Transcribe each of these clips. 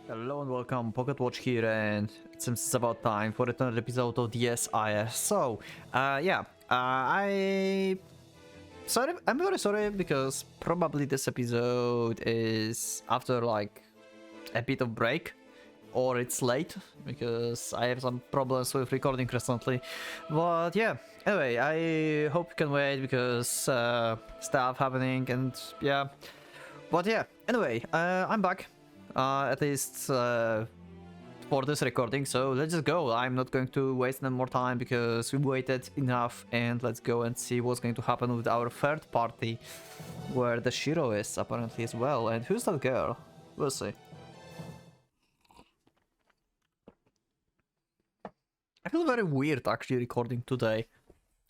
Hello and welcome, Pocket Watch here, and it seems it's about time for another episode of DSIS. So, I'm very sorry because probably this episode is after like a bit of break, or it's late because I have some problems with recording recently. But yeah, anyway, I hope you can wait because stuff happening and yeah. But yeah, anyway, I'm back. At least for this recording, so let's just go. I'm not going to waste any more time because we waited enough, and let's go and see what's going to happen with our third party, where the Shiro is apparently as well. And who's that girl? We'll see. I feel very weird actually recording today.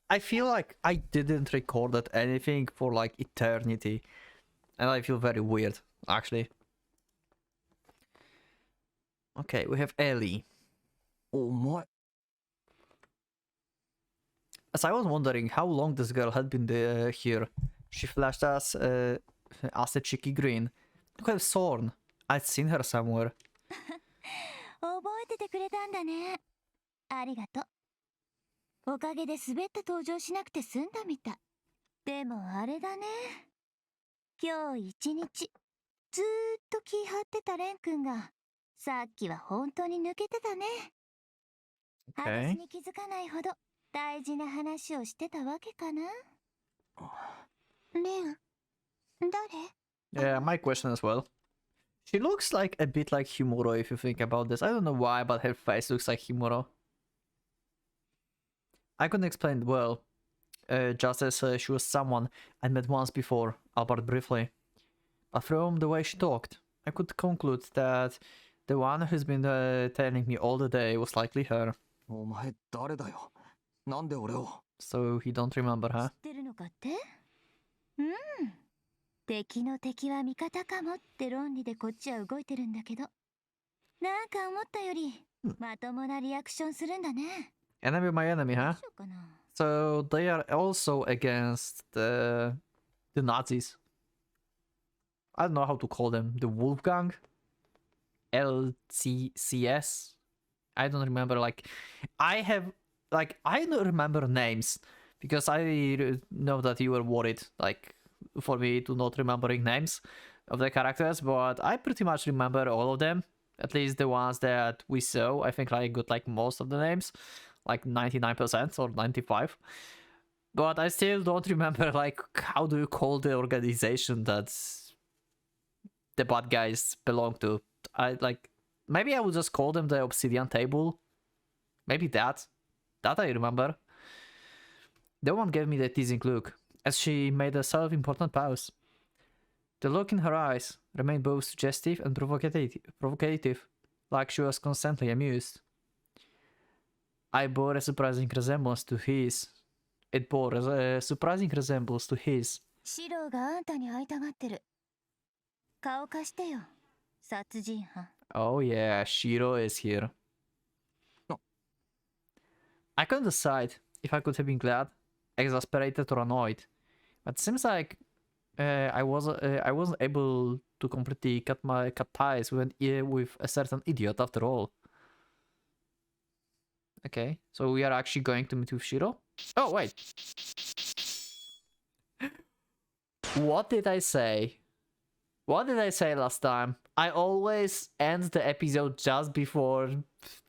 I feel like I didn't record anything for like eternity, and I feel very weird actually. Okay, we have Ellie. Oh my. As I was wondering how long this girl had been here, she flashed us as a cheeky grin. Look at Sorn. I'd seen her somewhere. 覚えててくれたんだね。ありがとう。おかげで滑って登場しなくて済んだみたい。でもあれだね。今日一日ずーっと気張ってたレン君がさっきは本当に抜けてたね。私に気づかないほど大事な話をしてたわけかな。レン、誰？ Yeah, my question as well. She looks like a bit like Himuro if you think about this. I don't know why, but her face looks like Himuro. I couldn't explain it well. Just as she was someone I met once before, albeit briefly. But from the way she talked, I could conclude that the one who's been telling me all the day was likely her. お前誰だよ。なんで俺を。So he don't remember her. 知ってるのかって？うん。敵の敵は味方かもって論理でこっちは動いてるんだけど、なんか思ったよりまともなリアクションするんだね。Enemy my enemy, huh? So they are also against the Nazis. I don't know how to call them. The Wolfgang? LCCS? I don't remember, I don't remember names because I know that you were worried for me to not remembering names of the characters, but I pretty much remember all of them, at least the ones that we saw. I think I got most of the names, like 99% or 95%, but I still don't remember how do you call the organization that the bad guys belong to. Maybe I would just call them the Obsidian Table. Maybe that I remember. The one gave me the teasing look as she made a self-important pause. The look in her eyes remained both suggestive and provocative, like she was constantly amused. I bore a surprising resemblance to his. It bore a surprising resemblance to his. シローがあんたに会いたがってる。顔貸してよ、殺人犯。Oh yeah, Shiro is here. No. I couldn't decide if I could have been glad, exasperated, or annoyed. But it seems like I wasn't able to completely cut ties with a certain idiot after all. Okay, so we are actually going to meet with Shiro? Oh, wait. What did I say? What did I say last time? I always end the episode just before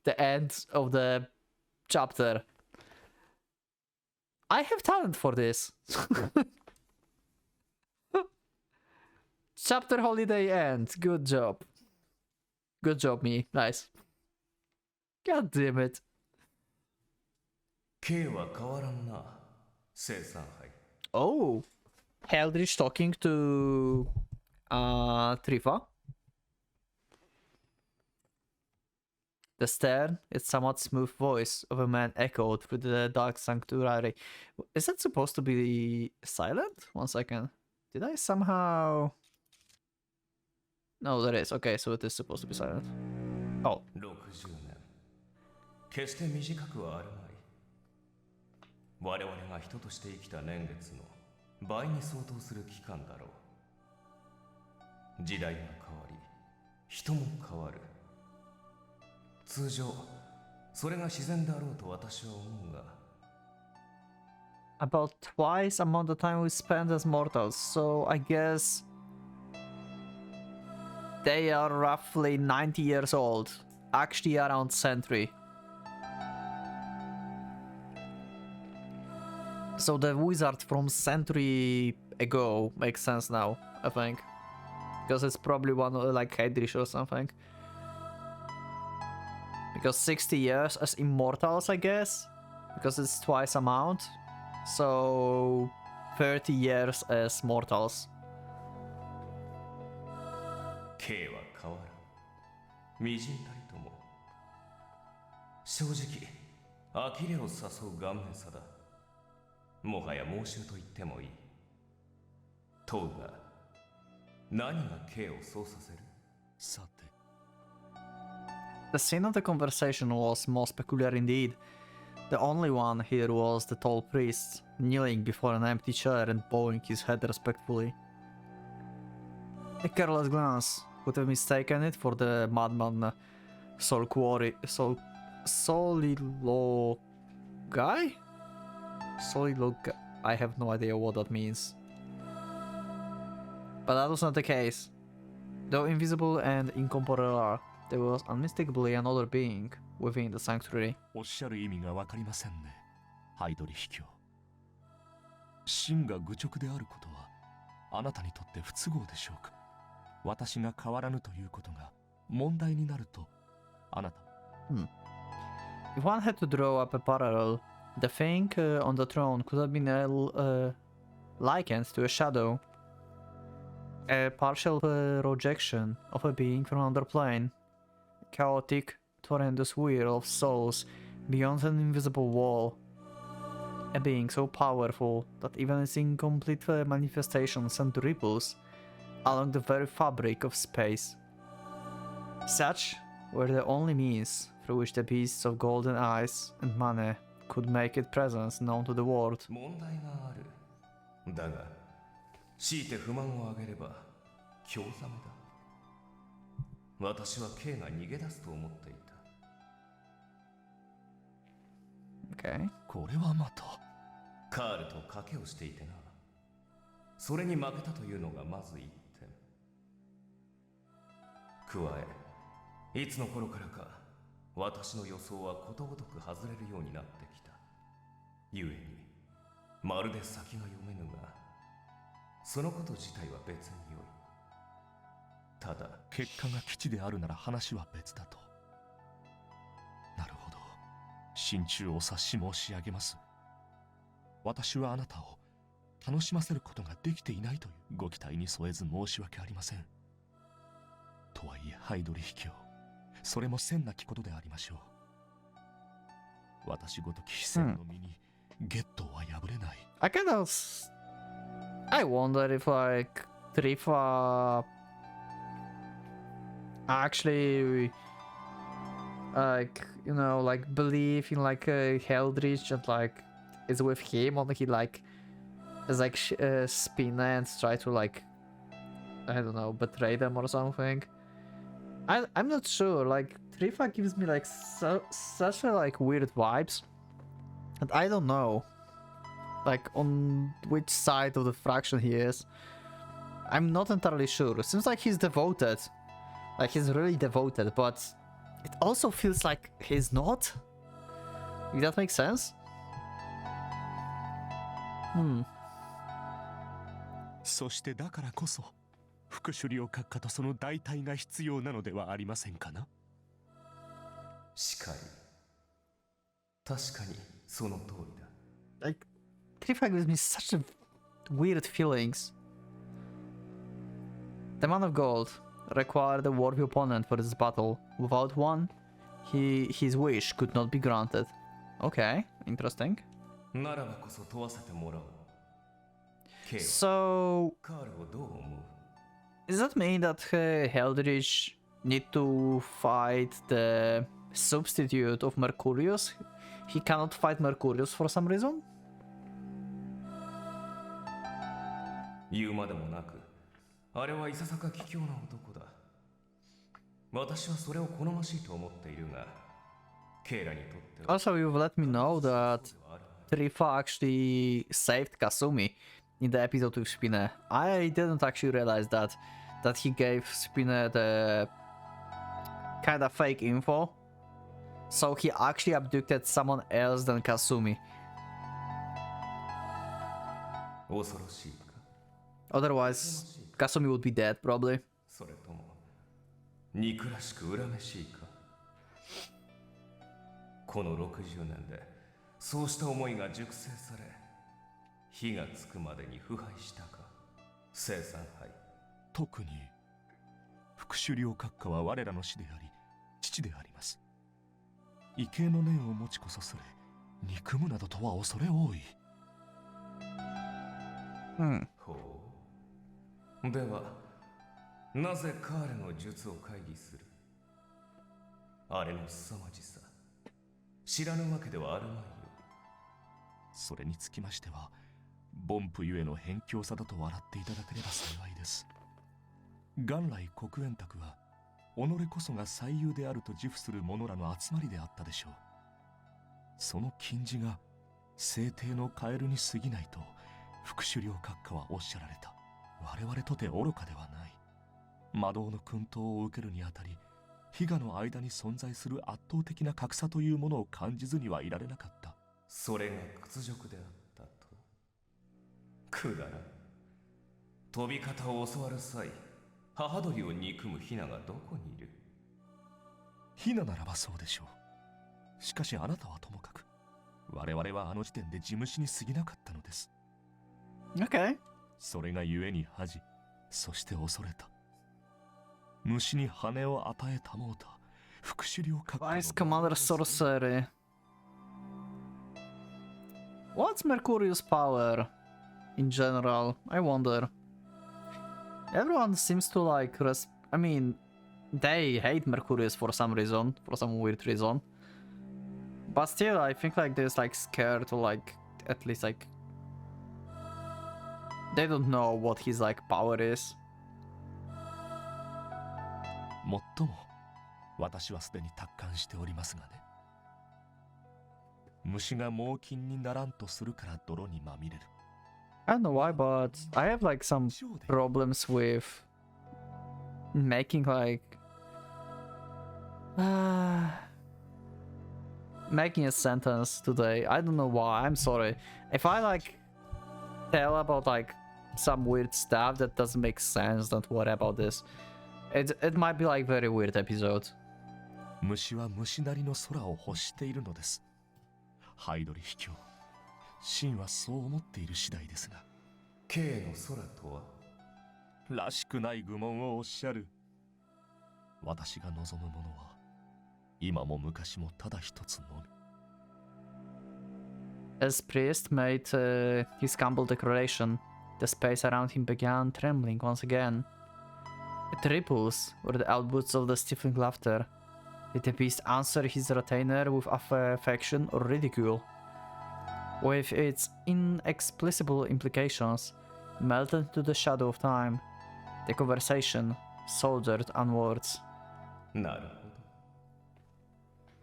the end of the chapter. I have talent for this. Chapter holiday ends. Good job. Good job, me. Nice. God damn it. Oh. Heldrich talking to Trifa. The stern, its somewhat smooth voice of a man echoed through the dark sanctuary. Is that supposed to be silent? 1 second. Did I somehow... No, that is. Okay, so it is supposed to be silent. Oh. 決して短くはあるまい。我々が人として生きた年月の倍に相当する期間だろう。時代が変わり、人も変わる。通常それが自然であろうと私は思うが About twice amount of time we spend as mortals, so I guess they are roughly 90 years old, actually around century. So the wizard from century ago makes sense now, I think. Because it's probably one like Heidrich or something. Because 60 years as immortals, I guess. Because it's twice amount. So 30 years as mortals. K は変わらん。みじんたりとも。正直、呆れを誘う顔面さだ。もはや妄執と言ってもいい。問うが、何が K をそうさせる？さて。The scene of the conversation was most peculiar indeed. The only one here was the tall priest, kneeling before an empty chair and bowing his head respectfully. A careless glance would have mistaken it for the madman Soliloquy? Soliloquy? I have no idea what that means. But that was not the case. Though invisible and incorporeal, there was unmistakably another being within the sanctuary. おっしゃる意味がわかりませんね、ハイドリヒ教。真が愚直であることはあなたにとって不都合でしょうか。私が変わらぬということが問題になるとあなた。If one had to draw up a parallel, the thing on the throne could have been likened to a shadow, a partial projection of a being from another plane, a chaotic, torrentious whirl of souls beyond an invisible wall, a being so powerful that even its incomplete manifestation sent ripples along the very fabric of space. Such were the only means through which the beasts of golden eyes and money could make its presence known to the world. 問題がある。だが、強いて不満を挙げれば、興ざめだ。私は K が逃げ出すと思っていた。Okay. これはまた。カールと賭けをしていてな。それに負けたというのがまず一点。加え、いつの頃からか、私の予想はことごとく外れるようになってきた。故に、まるで先が読めぬが、そのこと自体は別に良い。ただ、結果が基地であるなら話は別だと。なるほど。心中お察し申し上げます。私はあなたを楽しませることができていないというご期待に添えず申し訳ありません。とはいえハイドリヒ教、それも千なきことでありましょう。私ごとき非戦の身にゲットは破れない。I wonder if like Trifa actually like like believe in like Heldrich and like is with him, or he like is like spin and try to like I don't know, betray them or something. I'm not sure. Like Trifa gives me like such a like weird vibes, and I don't know like on which side of the fraction he is. I'm not entirely sure. It seems like he's devoted, like he's really devoted, but it also feels like he's not. If that makes sense. そしてだからこそ副首領閣下とその代替が必要なのではありませんかな。しかり、確かにその通りだ。Like Trifa gives me such a weird feelings. The man of gold required a worthy opponent for this battle. Without one, his wish could not be granted. Okay, interesting. ならばこそ問わせてもらおう。So, カールをどう思う？ does that mean that Heldrich need to fight the substitute of Mercurius? He cannot fight Mercurius for some reason? 言うまでもなく、あれはいささか卑怯な男だ。私はそれを好ましいと思っているが、ケイラにとっては Also, you've let me know that Trifa actually saved Kasumi in the episode with Spine. I didn't actually realize that he gave Spine the kind of fake info. So he actually abducted someone else than Kasumi. 恐ろしいか Otherwise, Kasumi would be dead probably. それとも憎らしく恨めしいかこの60年でそうした思いが熟成され火がつくまでに腐敗したか生産杯特に副首領閣下は我らの師であり父であります。畏敬の念を持ちこそすれ憎むなどとは恐れ多い。ほうではなぜ彼の術を会議するあれの凄まじさ知らぬわけではあるまいよ。それにつきましては凡夫ゆえの偏境さだと笑っていただければ幸いです。元来黒煙卓は己こそが最優であると自負する者らの集まりであったでしょう。その禁じが聖帝のカエルに過ぎないと副首領閣下はおっしゃられた。我々とて愚かではない。魔導の薫陶を受けるにあたり悲願の間に存在する圧倒的な格差というものを感じずにはいられなかった。それが屈辱であったとくだらん飛び方を教わる際母鳥を憎むヒナがどこにいるヒナならばそうでしょう。しかしあなたはともかく我々はあの時点で地虫に過ぎなかったのです。 Okay. それがゆえに恥じそして恐れた。虫に羽を与えたもうた副首領閣下の Vice Commander Sorcery. What's Mercurius' power in general? I wonder. Everyone seems to like I mean, they hate Mercurius for some reason, for some weird reason. But still, I think like they're like scared to like at least like they don't know what his like power is. もっとも私はすでに達観しておりますがね。虫が猛禽にならんとするから泥にまみれる。 I don't know why, but I have like some problems with making like making a sentence today. I don't know why. I'm sorry. If I like tell about like some weird stuff that doesn't make sense, don't worry about this. It might be like very weird episode. 虫は虫なりの空を欲しているのです。ハイドリ卑怯。真はそう思っている次第ですが。 K の空とはらしくない愚問をおっしゃる。私が望むものは今も昔もただ一つのみ。 As priest made his humble declaration, the space around him began trembling once again. It ripples were the outbursts of the stifling laughter. Did the beast answer his retainer with affection or ridicule? With its inexplicable implications, melted into the shadow of time, the conversation soldiered onwards. なるほ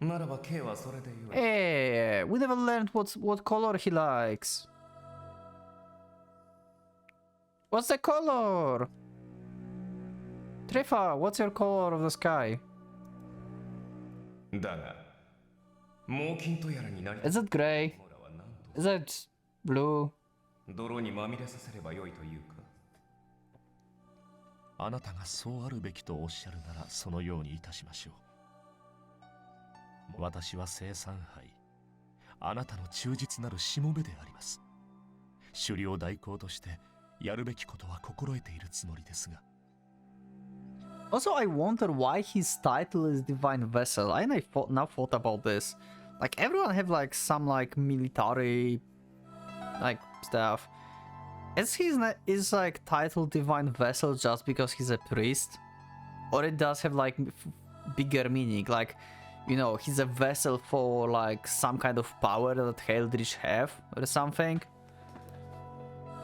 どならば K はそれでよい Hey, we never learned what color he likes. What's the color? Trifa, what's your color of the sky? だが猛禽とやらになり Is it gray? 者らは何 Is it blue? と泥にまみれさせればよいというかあなたがそうあるべきとおっしゃるならそのようにいたしましょう。私は生産杯、あなたの忠実なるしもべであります。首領代行としてやるべきことは心得ているつもりですが。 Also, I wonder why his title is Divine Vessel. Now thought about this. Like everyone have like some like military like stuff. Is like title Divine Vessel just because he's a priest, or it does have like bigger meaning? Like, you know, he's a vessel for like some kind of power that Heldrich have or something,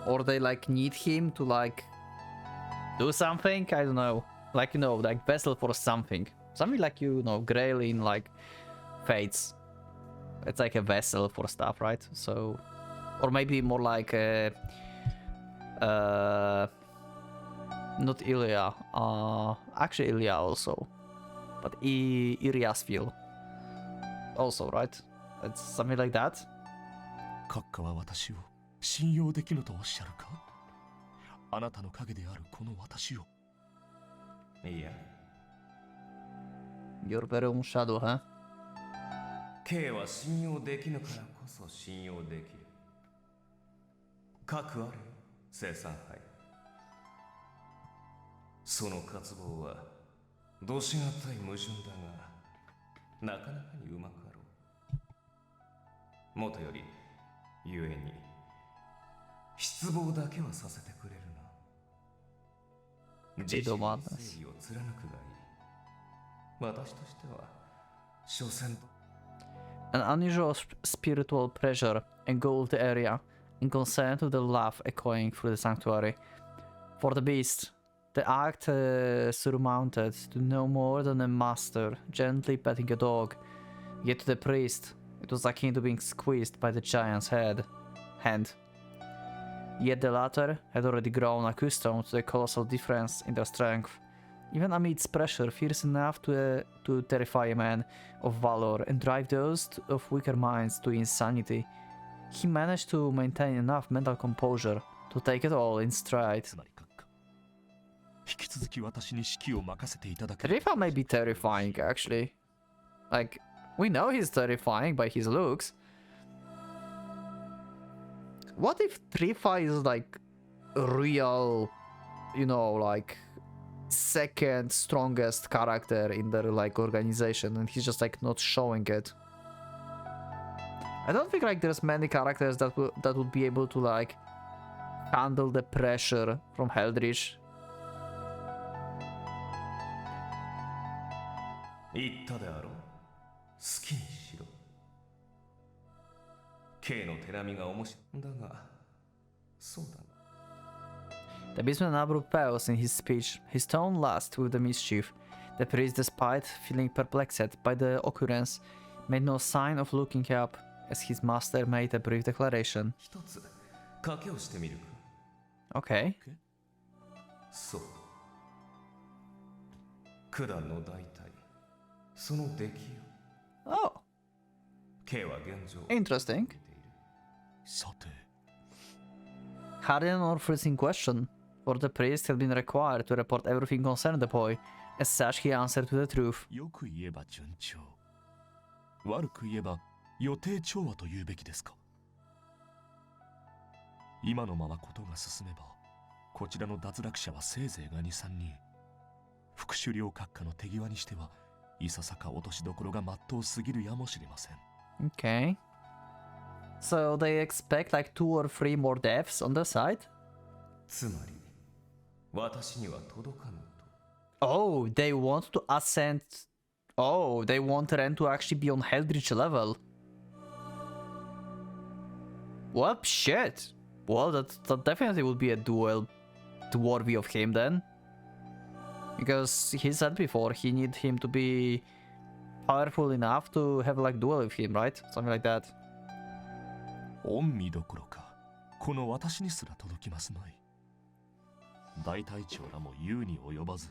or they like need him to like do something. I don't know. Like, you know, like vessel for something like, you know, Grail in like fates. It's like a vessel for stuff, right? So, or maybe more like a, not Ilya, actually Ilya also, but Iriasfil also, right? It's something like that. 閣下は私を信用できぬとおっしゃるか？あなたの影であるこの私を。いや、 Your very own shadow, huh? K は信用できぬからこそ信用できる。核あるよ、生産杯。その渇望はどしがたい矛盾だが、なかなかにうまくあろう。もとより、ゆえに、失望だけはさせてくれるな。自身の正義を貫くがいい。私としては、所詮。 An unusual spiritual pressure engulfed the area, in consonant with the laugh echoing through the sanctuary. For the beast, the act surmounted to no more than a master gently petting a dog, yet to the priest, it was akin to being squeezed by the giant's hand. Yet the latter had already grown accustomed to the colossal difference in their strength. Even amidst pressure fierce enough to terrify a man of valor and drive those of weaker minds to insanity, he managed to maintain enough mental composure to take it all in stride. つまり閣下、引き続き私に指揮を任せていただける。 Rifa may be terrifying, actually. Like, we know he's terrifying by his looks. What if Rifa is like real, you know, like second strongest character in their like organization and he's just like not showing it? I don't think like there's many characters that would be able to like handle the pressure from Heldrich. 言ったであろう。好きにしろ。K の手並みが面白い。だが、そうだな。 There is an abrupt pause in his speech, his tone last with the mischief. The priest, despite feeling perplexed by the occurrence, made no sign of looking up as his master made a brief declaration. 一つ、賭けをしてみるか。 Okay. そう。九段の大体、その出来よ。 Oh, K は現状。 interesting. さて、 Hardly an unforeseen question, for the priest had been required to report everything concerning the boy. As such, he answered with the truth. よく言えば順調。悪く言えば予定調和と言うべきですか。今のままことが進めば、こちらの脱落者はせいぜいが2、3人。副首領閣下の手際にしては、いささか落としどころがまっとうすぎるやもしれません。Okay. So they expect like 2 or 3 more deaths on the side? つまり、私には届かぬと。 Oh, they want to ascend. Oh, they want Ren to actually be on Heldrich level. Well, shit. Well, that definitely would be a duel worthy of him then. Because he said before he need him to be powerful enough to have like duel with him, right? Something like that. 恩義どころか、この私にすら届きますまい。大隊長らも言うに及ばず。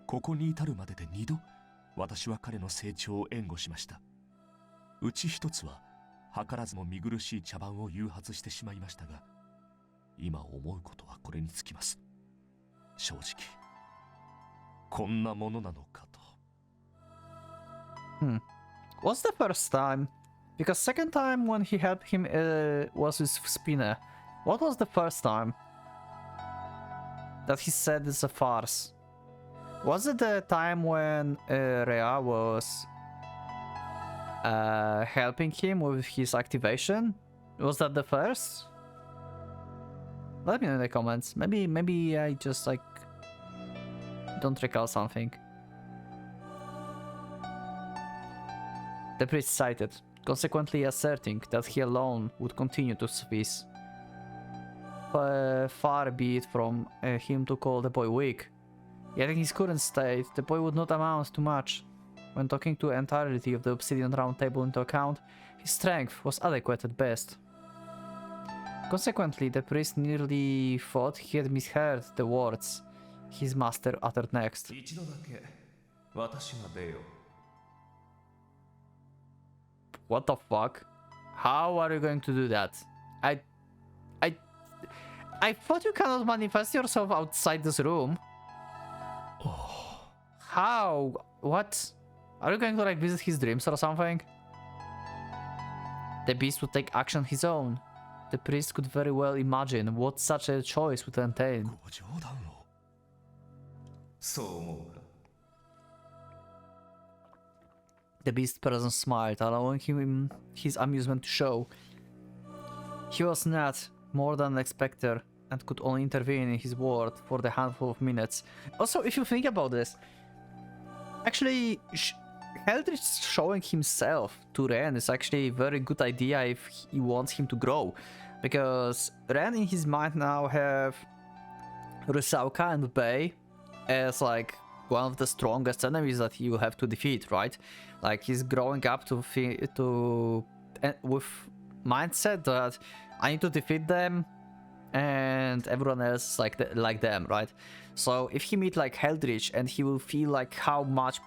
ここに至るまでで2度、私は彼の成長を援護しました。うち一つは、図らずも見苦しい茶番を誘発してしまいましたが、今思うことはこれにつきます。正直、こんなものなのかと。What's the first time? Because second time when he helped him was with Spinner. What was the first time that he said it's a farce? Was it the time when Rhea was helping him with his activation? Was that the first? Let me know in the comments. Maybe I just like don't recall something. The priest cited, consequently asserting that he alone would continue to suffice. Far be it from him to call the boy weak. Yet in his current state, the boy would not amount to much. When taking the entirety of the Obsidian Round Table into account, his strength was adequate at best. Consequently, the priest nearly thought he had misheard the words his master uttered next. 一度だけ私が出よう。 What the fuck? How are you going to do that? I thought you cannot manifest yourself outside this room. How? What? Are you going to like visit his dreams or something? The beast would take action his own. The priest could very well imagine what such a choice would entail. ご冗談を。そう思うか。 The beast's presence smiled, allowing him his amusement to show. He was not more than an specter and could only intervene in his world for the handful of minutes. Also, if you think about this, actually, Heldrich showing himself to Ren is actually a very good idea if he wants him to grow. Because Ren in his mind now have Rusauka and Bei as like one of the strongest enemies that he will have to defeat, right? Like he's growing up with mindset that I need to defeat them and everyone else is like them, right? So if he meet like Heldrich and he will feel like how much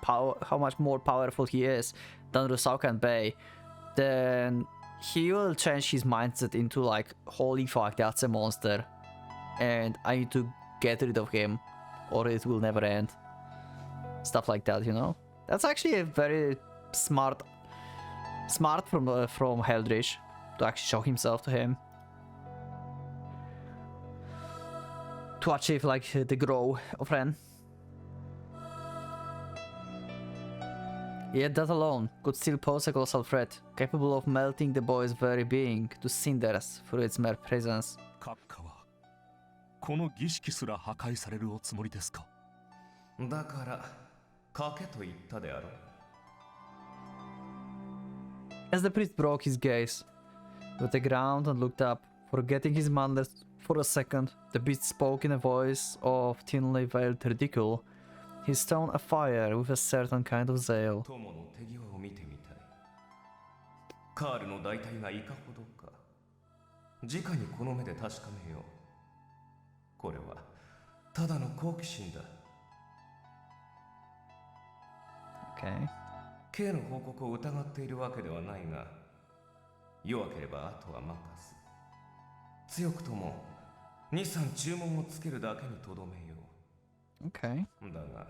more powerful he is than Rusauka and Bei, then he will change his mindset into like, holy fuck, that's a monster and I need to get rid of him or it will never end. Stuff like that, you know? That's actually a very smart from Heldrich to actually show himself to him. To achieve like the grow of Ren. Yet that alone could still pose a colossal threat, capable of melting the boy's very being to cinders through its mere presence. 閣下はこの儀式すら破壊されるおつもりですか。だから賭けと言ったであろう。 As the priest broke his gaze with the ground and looked up, forgetting his manners for a second, the beast spoke in a voice of thinly veiled ridicule, his tone afire with a certain kind of zeal. 友の手際を見てみたい。カールの大体がいかほどか。直にこの目で確かめよう。これはただの好奇心だ。 Okay. K の報告を疑っているわけではないが、弱ければあとは任す。強くとも2、3注文をつけるだけにとどめよ Okay. う。だが、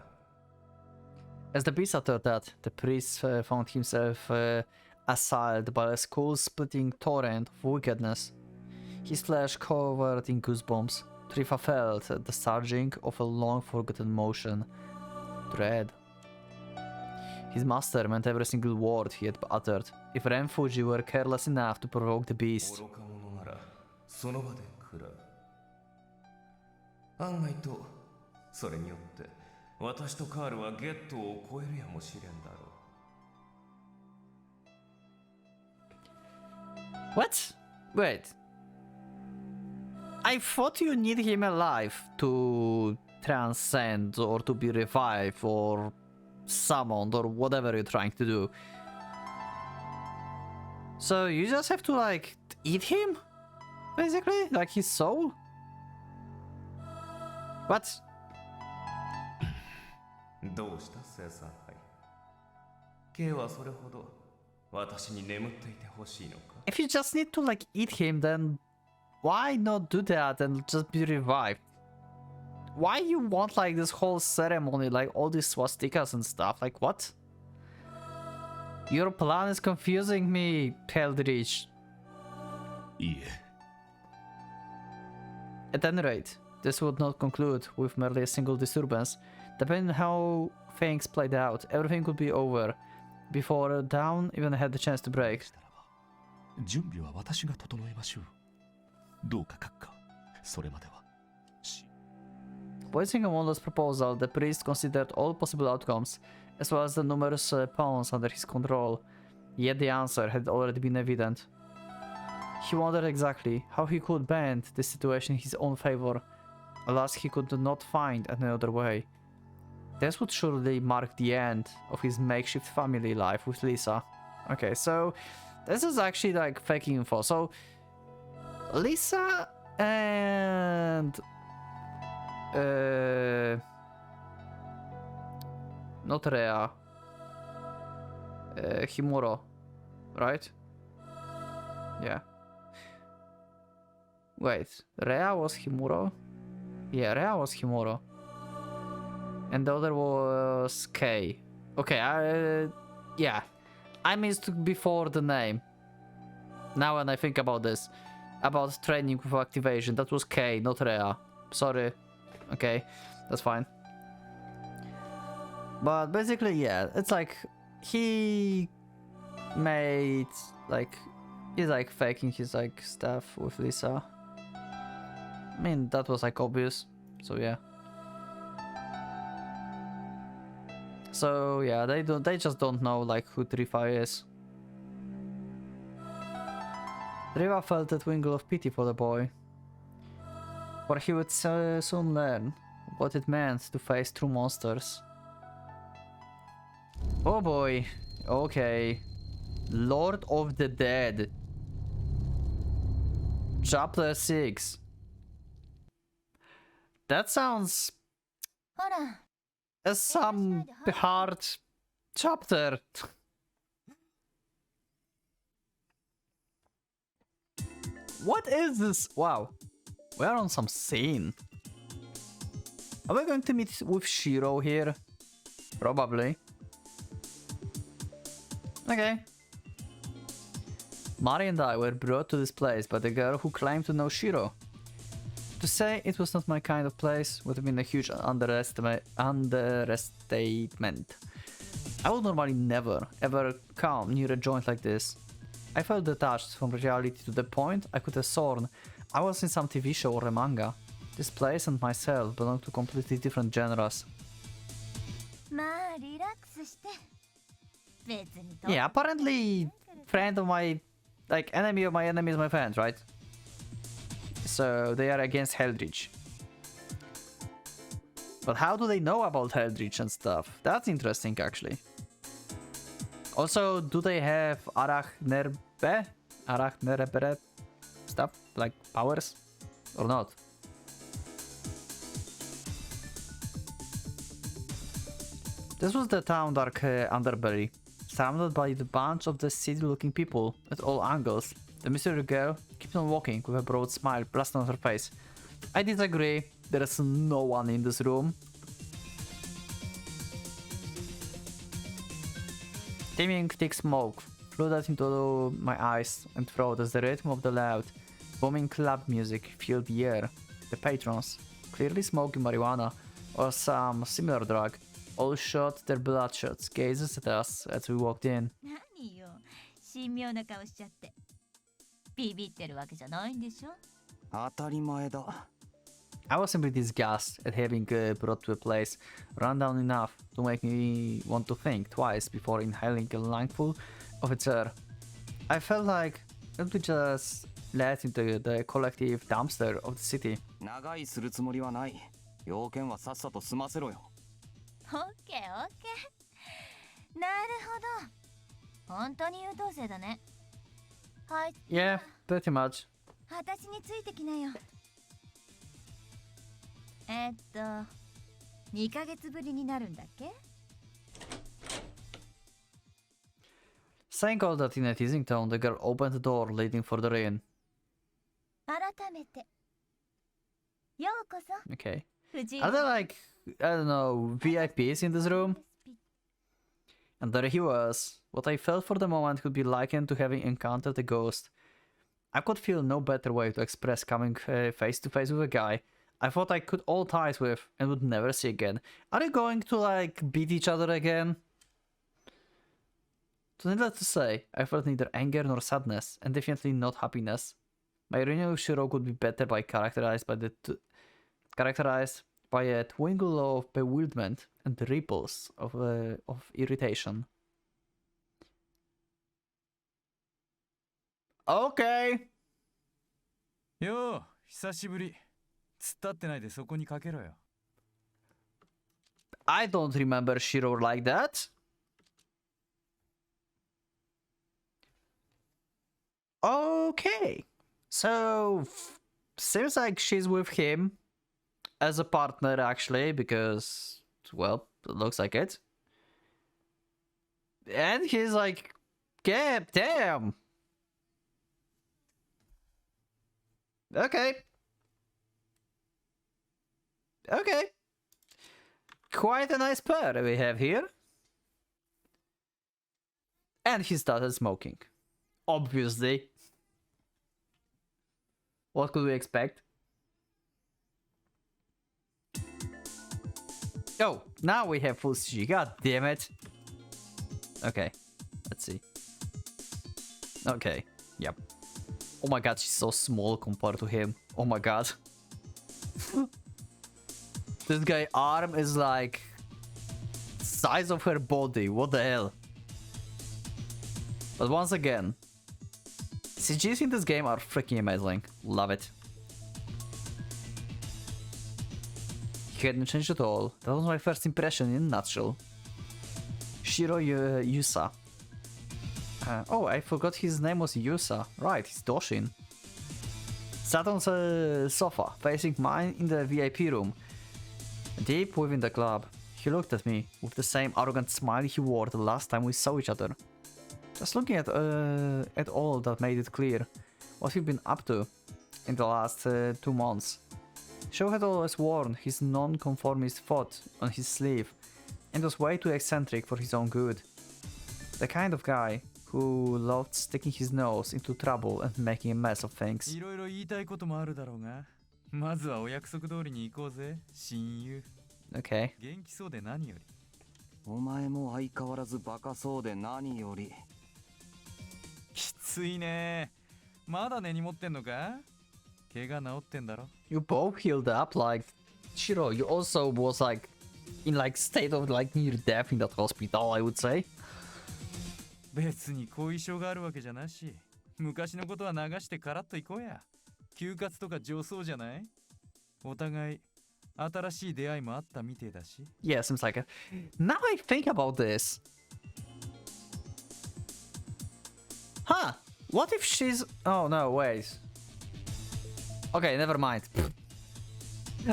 As the beast uttered that, the priest found himself assailed by a skull-splitting torrent of wickedness. His flesh covered in goosebumps. Trifa felt the surging of a long-forgotten motion. Dread. His master meant every single word he had uttered. If Renfuji were careless enough to provoke the beast, 愚か者ならその場で食らう。案外とそれによって私とカールはゲットを超えるやもしれんだろう。 What? Wait. I thought you need him alive to transcend or to be revived or summoned or whatever you're trying to do. So you just have to like eat him? Basically? Like his soul? What? どうした生産杯。K はそれほど私に眠っていてほしいのか。 If you just need to like eat him, then why not do that and just be revived? Why you want like this whole ceremony, like all these swastikas and stuff? Like what? Your plan is confusing me, Heldrich. いいえ。 At any rate, this would not conclude with merely a single disturbance. Depending on how things played out, everything would be over before Dawn even had the chance to break. したらば準備は私が整えましょう。どうか閣下、それまでは。Voicing Amondo's proposal, the priest considered all possible outcomes, as well as the numerous pawns under his control. Yet the answer had already been evident. He wondered exactly how he could bend the situation in his own favor. Alas, he could not find any other way. This would surely mark the end of his makeshift family life with Lisa. Okay, so this is actually like fake info. So Lisa and not Rhea, Himuro, right? Yeah. Wait, Rhea was Himuro? Yeah, Rhea was Himuro. And the other was Kei. Okay, yeah. I missed before the name. Now when I think about this. About training with activation. That was Kei, not Rhea. Sorry. Okay, that's fine. But basically, yeah, it's like he made like he's like faking his like stuff with Lisa. I mean that was like obvious. So yeah. So yeah, they just don't know like who Trifa is. Trifa felt a twinkle of pity for the boy. For he would soon learn what it meant to face true monsters. Oh boy, okay. Lord of the Dead. Chapter 6. That sounds ほら、 as some hard chapter. What is this? Wow. We are on some scene. Are we going to meet with Shiro here? Probably. Okay. Mari and I were brought to this place by the girl who claimed to know Shiro. To say it was not my kind of place would have been a huge understatement. I would normally never, ever come near a joint like this. I felt detached from reality to the point I could have sworn I was in some TV show or a manga. This place and myself belong to completely different genres. まあリラックスして。別に Yeah, apparently friend of my, like enemy of my enemy is my friend, right? So they are against Heldridge. But how do they know about Heldridge and stuff? That's interesting actually. Also, do they have Arachnerbe stuff, like powers? Or not? This was the town Dark Underberry, surrounded by the bunch of the city-looking people at all angles. The mysterious girl keeps on walking with a broad smile plastered on her face. I disagree. There is no one in this room. Steaming thick smoke flooded into my eyes and throat as the rhythm of the loud, booming club music filled the air. The patrons, clearly smoking marijuana or some similar drug, all shot their bloodshot gazes at us as we walked in. 何よ、神妙な顔しちゃって。ビビってるわけじゃないんでしょ。当たり前だ。I was simply disgusted at having brought to a place run down enough to make me want to think twice before inhaling a lungful of its air. I felt like it would just let into the collective dumpster of the city. 長居するつもりはない。要件はさっさと済ませろよ。オッケーオッケー。なるほど。本当に優等生だね。はい。Yeah, pretty much. 私についてきなよ。2ヶ月ぶりになるんだっけ？ Saying all that in a teasing tone, the girl opened the door leading for the inn. 改めて。ようこそ。 Okay. 藤井 Are there like, I don't know, VIPs in this room? And there he was. What I felt for the moment could be likened to having encountered a ghost. I could feel no better way to express coming face to face with a guy I thought I could all ties with and would never see again. Are you going to like beat each other again? So needless to say, I felt neither anger nor sadness, and definitely not happiness. My reunion with Shiro could be better by characterized by a twinkle of bewilderment and ripples of irritation. Okay. よう、久しぶり。突っ立ってないでそこにかけろよ。I don't remember Shiro like that. Okay. So, seems like she's with him as a partner, actually, because, well, it looks like it. And he's like, yeah, damn. Okay. Okay. Quite a nice pair we have here. And he started smoking. Obviously. What could we expect? Oh, now we have full CG. God damn it. Okay, let's see. Okay, yep. Oh my god, she's so small compared to him. Oh my god. This guy's arm is like size of her body. What the hell? But once again, CGs in this game are freaking amazing. Love it. He hadn't changed at all. That was my first impression in a nutshell. Shiro Yusa. Oh, I forgot his name was Yusa. Right, he's Doshin. Sat on the sofa, facing mine in the VIP room. Deep within the club, he looked at me with the same arrogant smile he wore the last time we saw each other. Just looking at all that made it clear what he'd been up to in the last 2 months. Shiro had always worn his non-conformist foot on his sleeve and was way too eccentric for his own good. The kind of guy who loved sticking his nose into trouble and making a mess of things. いろいろ言いたいこともあるだろうが、まずはお約束通りに行こうぜ、親友。Okay. 元気そうで何より。お前も相変わらずバカそうで何より。きついね。まだ根に持ってんのか？怪我治ってんだろ。You both healed up, like Shiro. You also was like in like state of like near death in that hospital, I would say. 別に後遺症があるわけじゃなし、昔のことは流してカラッといこうや。休活とか上層じゃない？お互い新しい出会いもあったみてえだし。Yeah, seems like it. Now I think about this. Huh? What if she's... Oh no, wait. Okay, never mind.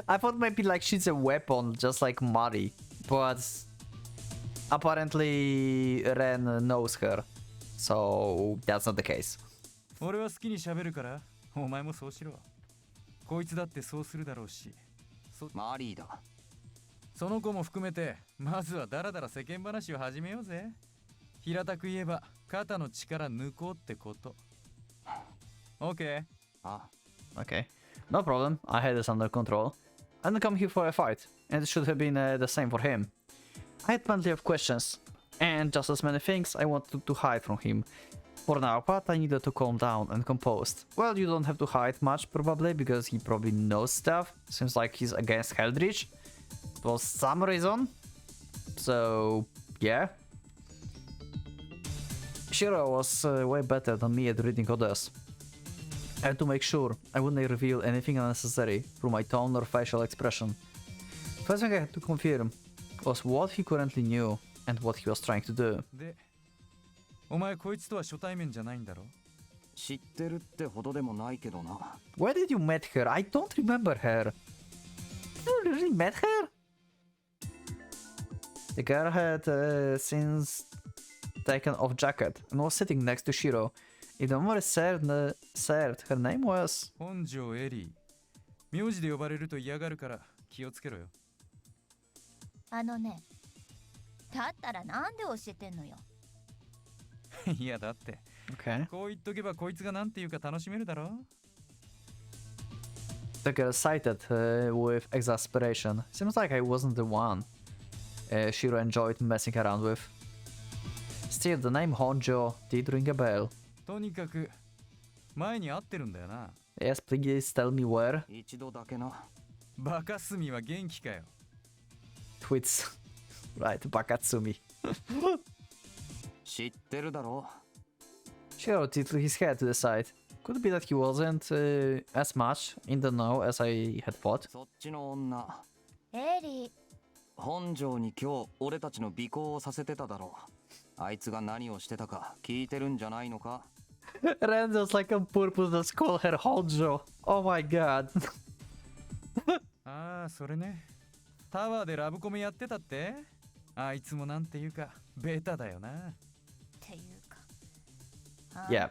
I thought maybe like she's a weapon, just like Mari. But apparently Ren knows her. So that's not the case. 俺は好きに喋るから、お前もそうしろ。こいつだってそうするだろうし。マリーだ。その子も含めて、まずはダラダラ世間話を始めようぜ。平たく言えば、肩の力抜こうってこと。OK? あ、Okay, no problem. I had this under control. I didn't come here for a fight, and it should have been the same for him. I had plenty of questions, and just as many things I wanted to hide from him. For now, but I needed to calm down and composed. Well, you don't have to hide much, probably, because he probably knows stuff. Seems like he's against Heldridge for some reason. So, yeah. Shiro was way better than me at reading others. I had to make sure I wouldn't reveal anything unnecessary through my tone or facial expression. First thing I had to confirm was what he currently knew and what he was trying to do. で、お前こいつとは初対面じゃないんだろ？知ってるってほどでもないけどな。Where did you met her? I don't remember her. You really met her? The girl had since taken off jacket and was sitting next to Shiro. If the memory served, her name was... 本庄エリー。名字で呼ばれると嫌がるから気をつけろよ。あのね、だったらなんで教えてんのよ。いやだって、Okay. こう言っとけばこいつがなんて言うか楽しめるだろ。The girl cited with exasperation. Seems like I wasn't the one Shiro enjoyed messing around with. Still, the name Honjo did ring a bell. とにかく前に会ってるんだよな。Yes, please tell me where. 一度だけな。バカスミは元気かよ。Tweets. Right, Bakatsumi. 知ってるだろ。Shiro tilted his head to the side. Could it be that he wasn't as much in the know as I had thought? そっちの女。エリー、本庄に今日俺たちの尾行をさせてただろう。あいつが何をしてたか聞いてるんじゃないのか。Randos like on purpose does call her Honjo. Oh my god. ああ、それね。タワーでラブコメやってたって？あいつもなんていうかベタだよな。っていうか。 Yeah.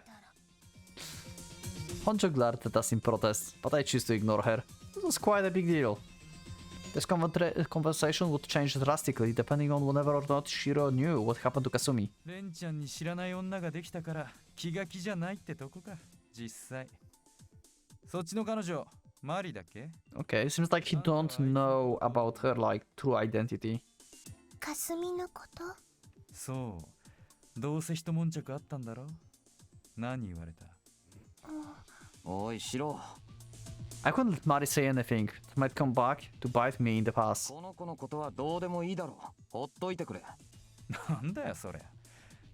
Honjo glared at us in protest, but I choose to ignore her. It was quite a big deal. This conversation would change drastically depending on whether or not Shiro knew what happened to Kasumi. レンちゃんに知らない女ができたから気が気じゃないってとこか、実際。そっちの彼女、マリだっけ？ Okay, seems like he don't know about her like true identity. かすみのこと？そう。どうせ一悶着あったんだろ？何言われた？おいシロ、 I couldn't let Mari say anything that might come back to bite me in the past. この子のことはどうでもいいだろう。ほっといてくれ。なんだよそれ。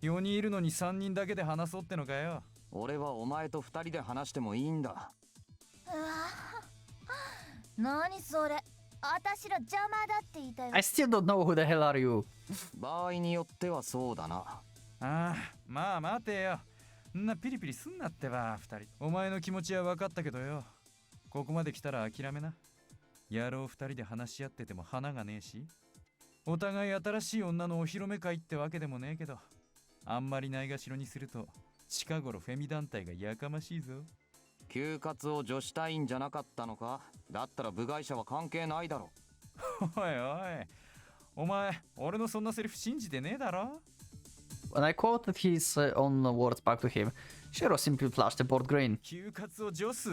4人いるのに3人だけで話そうってのかよ。俺はお前と2人で話してもいいんだ。うわ何それ、私ら邪魔だって言いたいわ。 I still don't know who the hell are you. 場合によってはそうだな。ああ、まあ待てよ。んなピリピリすんなってば、2人。お前の気持ちは分かったけどよ。ここまで来たら諦めな。野郎2人で話し合ってても花がねえし、お互い新しい女のお披露目会ってわけでもねえけど、あんまりないがしろにすると近頃フェミ団体がやかましいぞ。休活を女子隊員じゃなかったのか。だったら部外者は関係ないだろ。おいおい、お前俺のそんなセリフ信じてねえだろ。 When I quoted his own words back to him, Shiro simply flashed a bored grin. 休活を女子？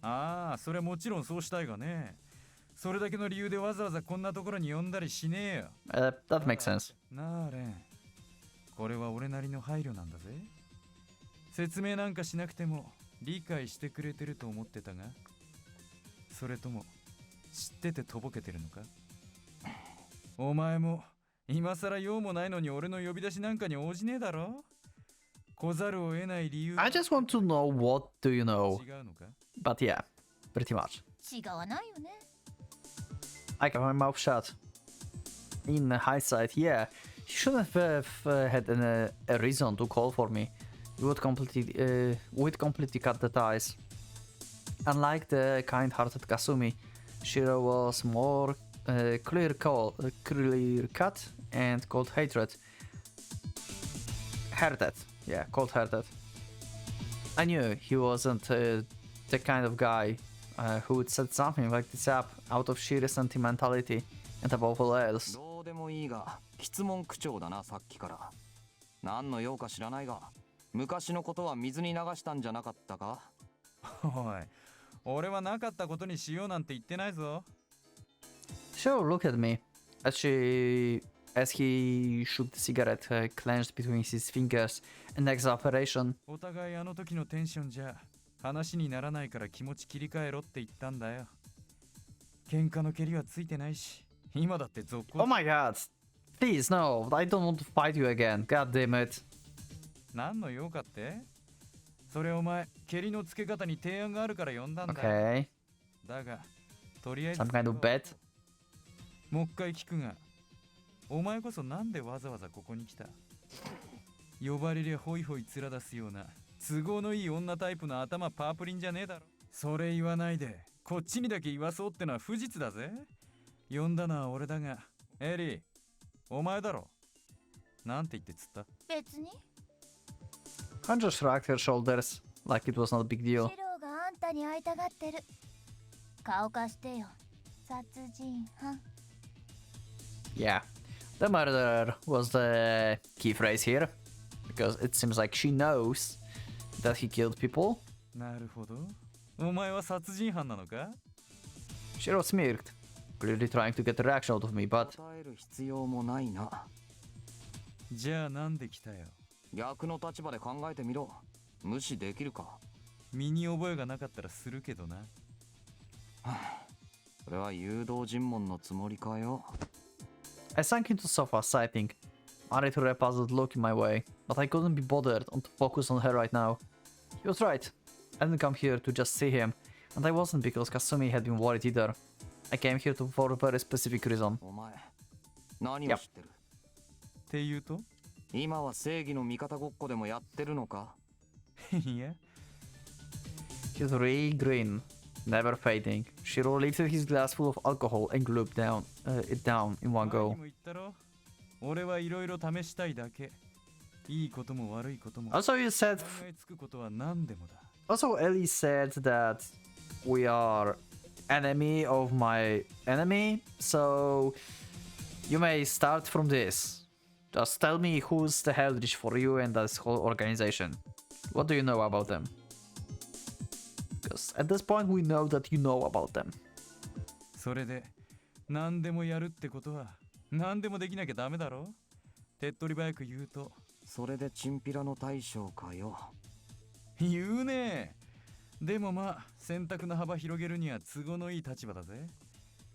ああ、それはもちろんそうしたいがね。それだけの理由でわざわざこんなところに呼んだりしねえよ。That makes sense. なあレン、これは俺なりの配慮なんだぜ。説明なんかしなくても理解してくれてると思ってたが、それとも知っててとぼけてるのか？お前も今さら用もないのに俺の呼び出しなんかに応じねえだろ。来ざるを得ない理由。 I just want to know what do you know. 違うのか？ But yeah, pretty much. 違わないよね。 I kept my mouth shut. In hindsight, yeah, he shouldn't have had a reason to call for me. We'd completely cut the ties. Unlike the kind-hearted Kasumi, Shiro was more clear cut and cold-hearted. Yeah, cold-hearted. I knew he wasn't the kind of guy who would set something like this up out of sheer sentimentality and above all else. どうでもいいが、質問口調だなさっきから。何の用か知らないが、昔のことは水に流したんじゃなかったか？おい、俺はなかったことにしようなんて言ってないぞ。 Shiro looked at me as he shook the cigarette clenched between his fingers in exasperation. お互いあの時のテンションじゃ話にならないから気持ち切り替えろって言ったんだよ。喧嘩の蹴りはついてないし、今だって続行。 Oh my god! Please, no, I don't want to fight you again. God damn it. 何の用かって？それお前、蹴りのつけ方に提案があるから呼んだんだ。 Okay. だが、とりあえず Some kind of bet? もう一回聞くが、お前こそなんでわざわざここに来た？呼ばれりゃホイホイ面出すような都合のいい女タイプの頭パープリンじゃねえだろ。それ言わないでこっちにだけ言わそうってのは不実だぜ。呼んだのは俺だが、エリーお前だろ。なんて言ってつった？別に。 Hanjo shrugged her shoulders like it was not a big シ deal. ローがあんたに会いたがってる。顔貸してよ、殺人犯。 Yeah, the murderer was the key phrase here, because it seems like she knows that he killed people. なるほど。お前は殺人犯なのか？ Shiro smirked, clearly trying to get a reaction out of me, but 答える必要もないな。じゃあなんで来たよ。逆の立場で考えてみろ。無視できるか？身に覚えがなかったらするけどな。それは誘導尋問のつもりかよ。 I sank into the sofa, sighing. Mari threw a puzzled look in my way, but I couldn't be bothered to focus on her right now. He was right. I didn't come here to just see him, and I wasn't because Kasumi had been worried either. I came here for a very specific reason. お前、何を知ってる？ていうと今は正義の味方ごっこでもやってるのか？いや His ray grin, never fading. Shiro lifted his glass full of alcohol and gulped it down in one 前に go. も言ったろ。俺はいろいろ試したいだけ。いいことも悪いことも。 Also, you said. 考えつくことは何でもだ。Also, Ellie said that we are enemy of my enemy, so you may start from this. Just tell me who's the Heldrich for you and this whole organization. What do you know about them? Because at this point we know that you know about them. それで何でもやるってことは何でもできなきゃダメだろ。手っ取り早く言うと。それでチンピラの大将かよ。言うね。でもまあ選択の幅広げるには都合のいい立場だぜ。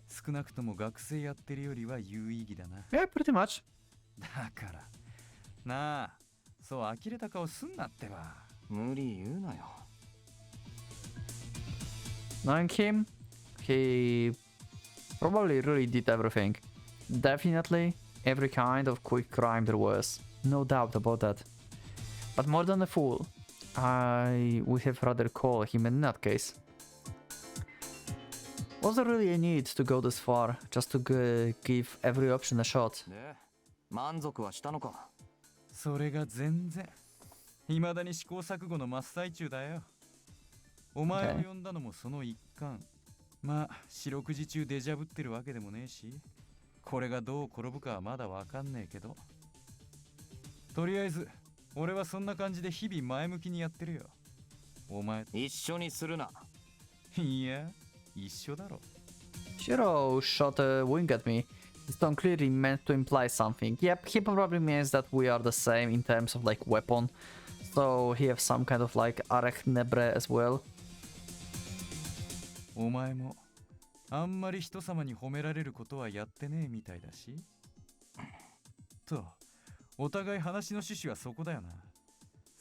少なくとも学生やってるよりは有意義だな。 Yeah, pretty much. だからなあ、そう呆れた顔すんなってば。無理言うなよ。Knowing him, he probably really did everything. Definitely every kind of quick crime there was. No doubt about that. But more than a fool, I would have rather call him a nutcase. Was there really a need to go this far, just to give every option a shot? で、満足はしたのか？それが全然。未だに試行錯誤の真っ最中だよ。お前を呼んだのもその一環。まあ四六時中デジャブってるわけでもねえし、これがどう転ぶかはまだわかんねえけど。とりあえず俺はそんな感じで日々前向きにやってるよ。お前一緒にするな。いや一緒だろ。 Shiro shot a wink at me. His tone clearly meant to imply something. Yep, he probably means that we are the same in terms of like weapon. So he has some kind of like arachnebre as well. お前もあんまり人様に褒められることはやってねえみたいだし。と、お互い話の趣旨はそこだよな。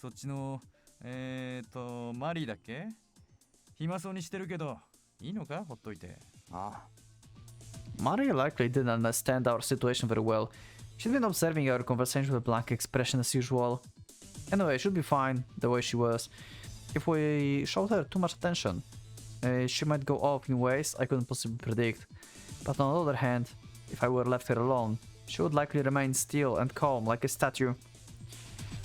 そっちのマリーだっけ？暇そうにしてるけどいいのか、ほっといて。ああ。 Mari likely didn't understand our situation very well. She'd been observing our conversation with a blank expression as usual. Anyway, she'll be fine the way she was. If we showed her too much attention, she might go off in ways I couldn't possibly predict. But on the other hand, if I were left here alone, she would likely remain still and calm like a statue.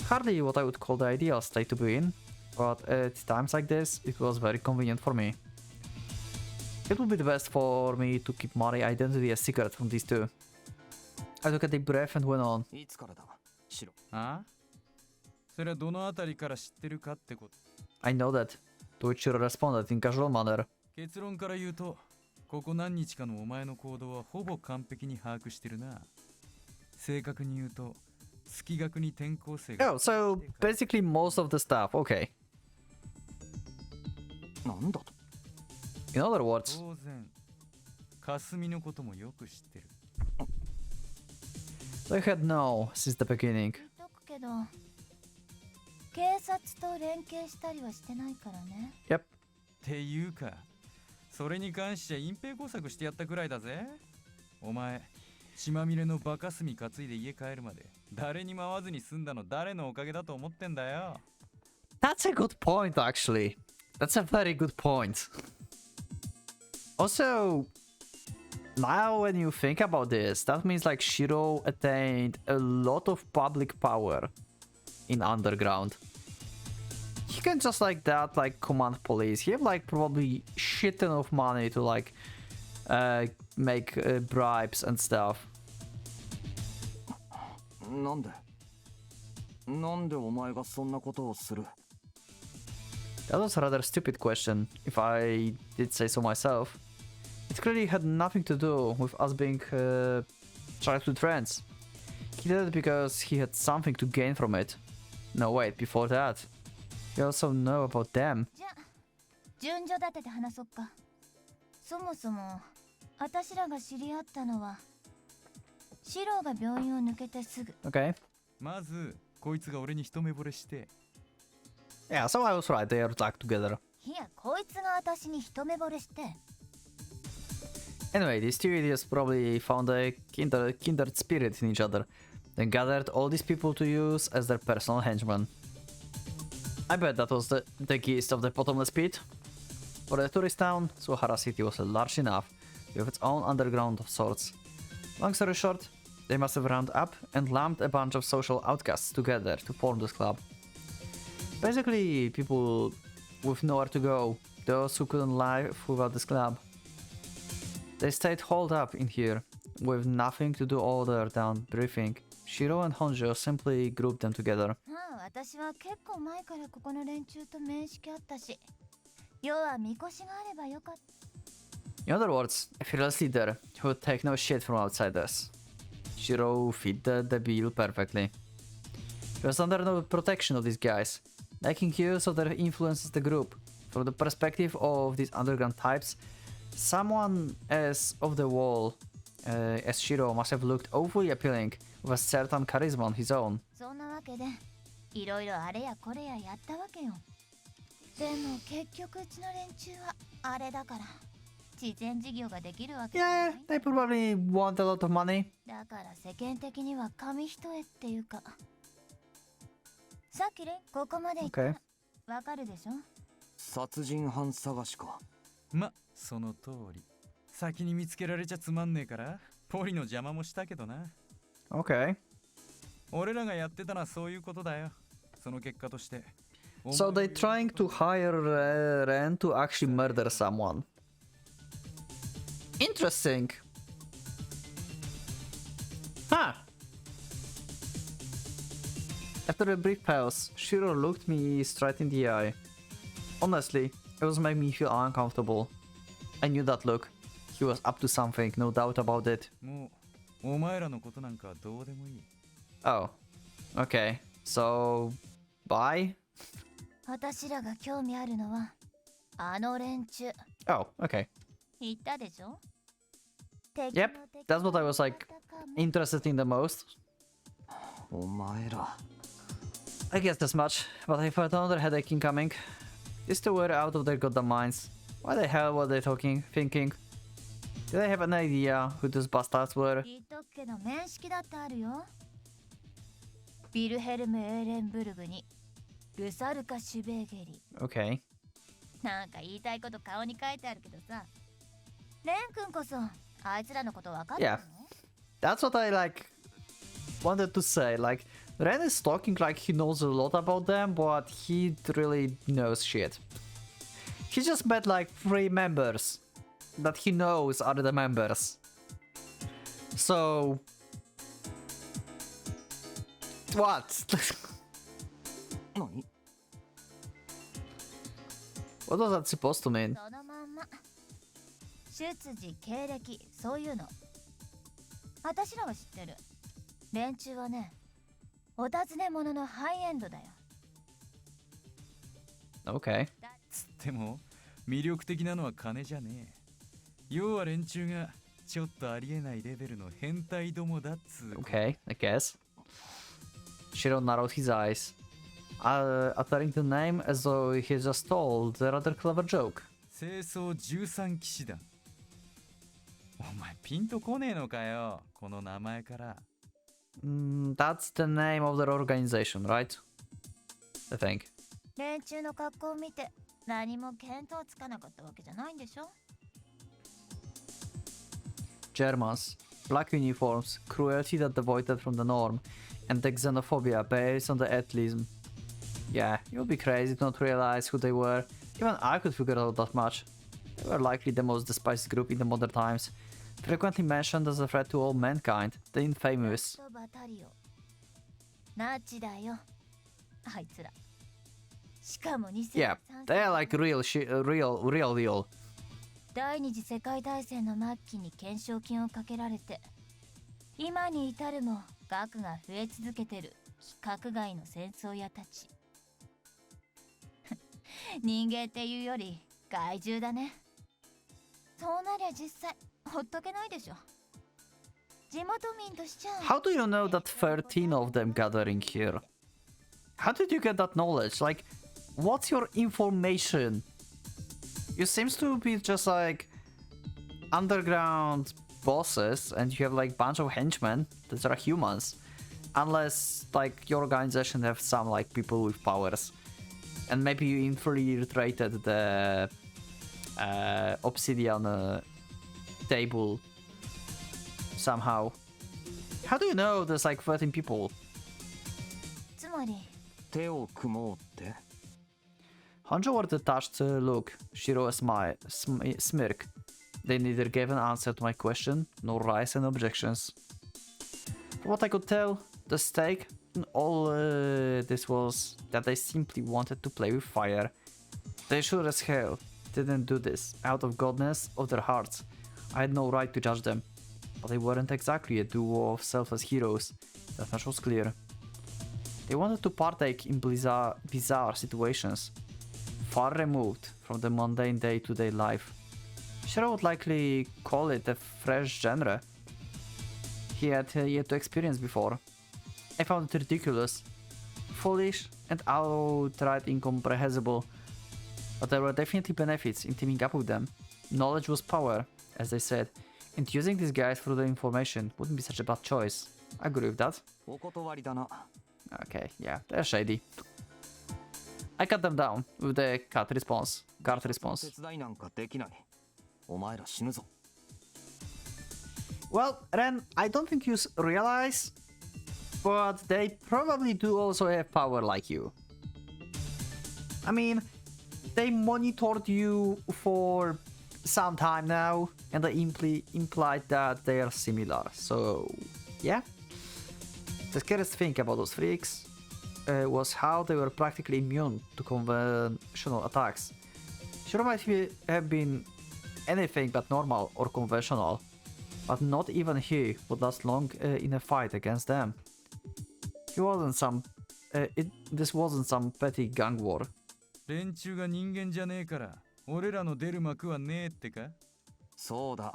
Hardly what I would call the ideal state to be in, but at times like this, it was very convenient for me. It would be the best for me to keep Mari's identity a secret from these two. I took a deep breath and went on. いつからだ？シロ。あ？それはどのあたりから知ってるかってこと。 I know that, to which Shiro responded in casual manner. 結論から言うと、ここ何日かのお前の行動はほぼ完璧に把握してるな。正確に言うと、月額に転校生が。Oh, so basically most of the stuff, okay. なんだと？ In other words, 当然、霞のこともよく知ってる。 they had known since the beginning. 言っとくけど、警察と連携したりはしてないからね。Yep. っていうか、それに関して隠蔽工作してやったくらいだぜ。お前、血まみれのバカスミ担いで家帰るまで誰にも会わずに済んだの誰のおかげだと思ってんだよ。 That's a good point, actually. That's a very good point. Also, now when you think about this, that means like Shiro attained a lot of public power in underground. He can just like that, like command police. He have like probably shit ton of money to like make bribes and stuff. なんでお前がそんなことをする？ That was a rather stupid question, if I did say so myself. It clearly had nothing to do with us being childhood friends. He did it because he had something to gain from it. No, wait, before that. He also know about them. じゃあ順序立てて話そっか。そもそも私らが知り合ったのはシロが病院を抜けてすぐ。 Okay. まず、こいつが俺に一目惚れして。 Yeah, so I was right, they are like together. いや、こいつが私に一目惚れして。Anyway, these two idiots probably found a kindred spirit in each other, then gathered all these people to use as their personal henchmen. I bet that was the gist of the bottomless pit. For a tourist town, Suhara City was large enough, with its own underground of sorts. Long story short, they must have rounded up and lumped a bunch of social outcasts together to form this club. Basically, people with nowhere to go, those who couldn't live without this club. They stayed holed up in here, with nothing to do other than briefing. Shiro and Honjo simply grouped them together. 私は結構前からここの連中と面識あったし、要はみこしがあればよかった。 In other words, a fearless leader who would take no shit from outsiders. Shiro fit the bill perfectly. He was under no protection of these guys, making use of their influence as the group. From the perspective of these underground types, someone as off the wall as Shiro must have looked awfully appealing, with a certain charisma on his own. そんなわけで、いろいろあれやこれややったわけよ。でも結局うちの連中はあれだから、慈善事業ができるわけじゃない。 Yeah, they probably want a lot of money. だから世間的には紙一重っていうか。さっきね、ここまで行った。 Okay. わかるでしょ？殺人犯探しか。ま、その通り。先に見つけられちゃつまんねえから、ポリの邪魔もしたけどな。Okay. 俺らがやってたのはそういうことだよ。その結果として。 So they're trying to hire Ren to actually murder someone. Interesting. Huh. After a brief pause, Shiro looked me straight in the eye. Honestly, it was making me feel uncomfortable. I knew that look. He was up to something, no doubt about it. もうお前らのことなんかどうでもいい。 Oh. Okay. So, bye? 私らが興味あるのはあの連中。 Oh, okay. 言ったでしょ？ Yep, that's what I was like interested in the most. お前ら。 I guess as much, but I felt another headache incoming. These two were out of their goddamn minds. Why the hell were they thinking? Did they have an idea who these bastards were? 言っとくけど面識だってあるよ。ビルヘルム・エーレンブルグにルサルカ・シュベーゲリ。 Okay. なんか言いたいこと顔に書いてあるけどさ。レン君こそあいつらのこと分かってるの？ Yeah. That's what I wanted to say. Ren is talking like he knows a lot about them, but he really knows shit. He just met 3 members that he knows are the members. So... What? 何？ What was that supposed to mean? そのまんま。出自経歴そういうの。私らは知ってる。連中はね、お尋ね者のハイエンドだよ。 Okay. つっても魅力的なのは金じゃねえ。要は連中がちょっとありえないレベルの変態どもだっつう。 Okay, I guess. Shiro narrowed his eyes, uttering the name as though he had just told a rather clever joke. 清掃13騎士団。お前ピンとこねえのかよ、この名前から。That's the name of their organization, right? I think. 連中の格好を見て何も見当つかなかったわけじゃないんでしょ？ Germans, black uniforms, cruelty that devoid from the norm, and the xenophobia based on the atheism. Yeah, you would be crazy to not realize who they were. Even I could figure out that much. They were likely the most despised group in the modern times, frequently mentioned as a threat to all mankind, the infamous. バタリオ。ナチだよ。あいつら。しかも2003 Yeah, they're real. 第二次世界大戦の末期に懸賞金をかけられて、今に至るも額が増え続けてる規格外の戦争屋たち。人間っていうより害獣だね。そうなりゃ実際ほっとけないでしょ。地元民としちゃ。 How do you know that 13 of them gathering here? How did you get that knowledge? What's your information? You seems to be just underground bosses and you have like bunch of henchmen that are humans, unless like your organization have some like people with powers, and maybe you infiltrated the obsidian table somehow. How do you know there's like 13 people? つまり手を組もうって。 Honjo were detached look, Shiro a smirk. They neither gave an answer to my question, nor raised any objections. From what I could tell, the stake in all this was that they simply wanted to play with fire. They sure as hell didn't do this out of goodness of their hearts. I had no right to judge them, but they weren't exactly a duo of selfless heroes, that much was clear. They wanted to partake in bizarre situations, far removed from the mundane day-to-day life. Shiro would likely call it a fresh genre he had yet to experience before. I found it ridiculous, foolish, and outright incomprehensible, but there were definitely benefits in teaming up with them. Knowledge was power, as they said, and using these guys for the information wouldn't be such a bad choice. I agree with that. お断りだな。 Okay, yeah, they're shady. I cut them down with the guard response. 手伝いなんかできない。お前ら死ぬぞ。 Well, Ren, I don't think you realize, but they probably do also have power like you. I mean, they monitored you for some time now, and they implied that they are similar. So, yeah. The scariest thing about those freaks was how they were practically immune to conventional attacks. Shiro might have been anything but normal or conventional, but not even he would last long in a fight against them. He wasn't some. This wasn't some petty gang war. 連中が人間じゃねえから、俺らの出る幕はねえってか？そうだ。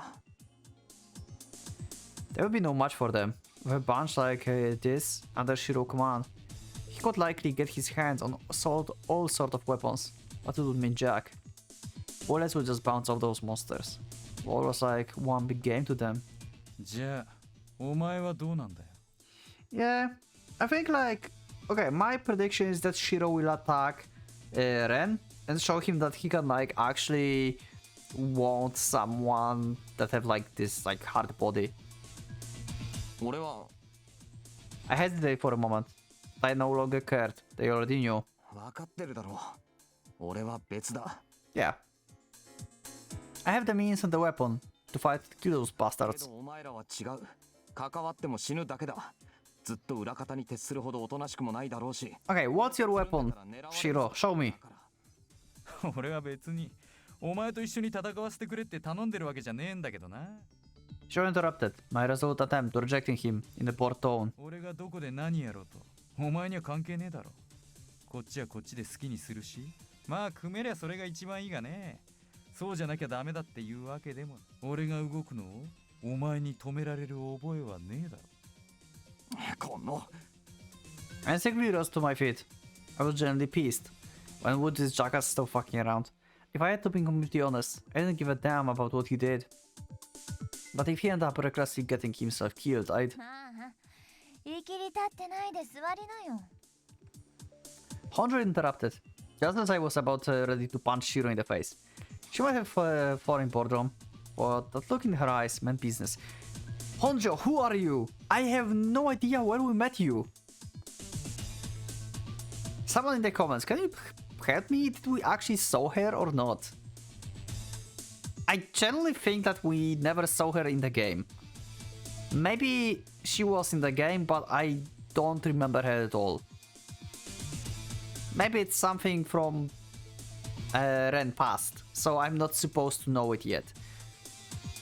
There would be no match for them. With a bunch like this under Shiro command, he could likely get his hands on all sort of weapons, but it would mean jack. Bullets would just bounce off those monsters. War was like one big game to them. じゃあ、お前はどうなんだよ。 Yeah, I think like, okay, my prediction is that Shiro will attack Ren and show him that he can like actually want someone that have like this like hard body. 俺は I hesitated for a moment. I no longer cared. They already knew. 分かってるだろう。俺は別だ。 Yeah. I have the means and the weapon to fight kill those けど bastards. お前らは違う。関わっても死ぬだけだ。ずっと裏方に徹するほどおとなしくもないだろうし。 Okay, what's your weapon, Shiro? Show me. 俺は別に、お前と一緒に戦わせてくれって頼んでるわけじゃねえんだけどな。 Shiro interrupted my resolute attempt to rejecting him in a poor tone. 俺がどこで何やろうと、お前には関係ねえだろ。こっちはこっちで好きにするし、まあ組めりゃそれが一番いいがね。そうじゃなきゃダメだっていうわけでも、俺が動くのをお前に止められる覚えはねえだろ。この I instantly rose to my feet. I was genuinely pissed. When would this jackass stop fucking around? If I had to be completely honest, I didn't give a damn about what he did. But if he ended up recklessly getting himself killed, I'd... ああ、言い切り立ってないで座りなよ。 Honjo interrupted, just as I was about ready to punch Shiro in the face. She might have fallen boredom, but that look in her eyes meant business. Honjo, who are you? I have no idea where we met you. Someone in the comments, can you help me? Did we actually saw her or not? I generally think that we never saw her in the game. Maybe she was in the game, but I don't remember her at all. Maybe it's something from Ren past, so I'm not supposed to know it yet.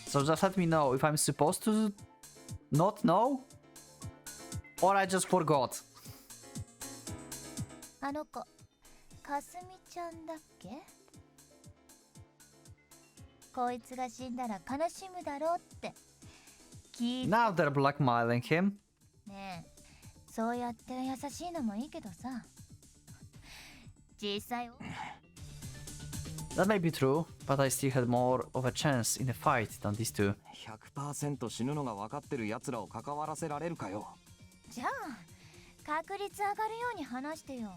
So just let me know if I'm supposed to not know, or I just forgot. あの子、かすみちゃんだっけ？こいつが死んだら悲しむだろうって聞いて。 Now they're blackmailing him. ねえ、そうやって優しいのもいいけどさ、実際 That may be true, but I still had more of a chance in a fight than these two. 100% 死ぬのが分かってる奴らを関わらせられるかよ。じゃあ確率上がるように話してよ。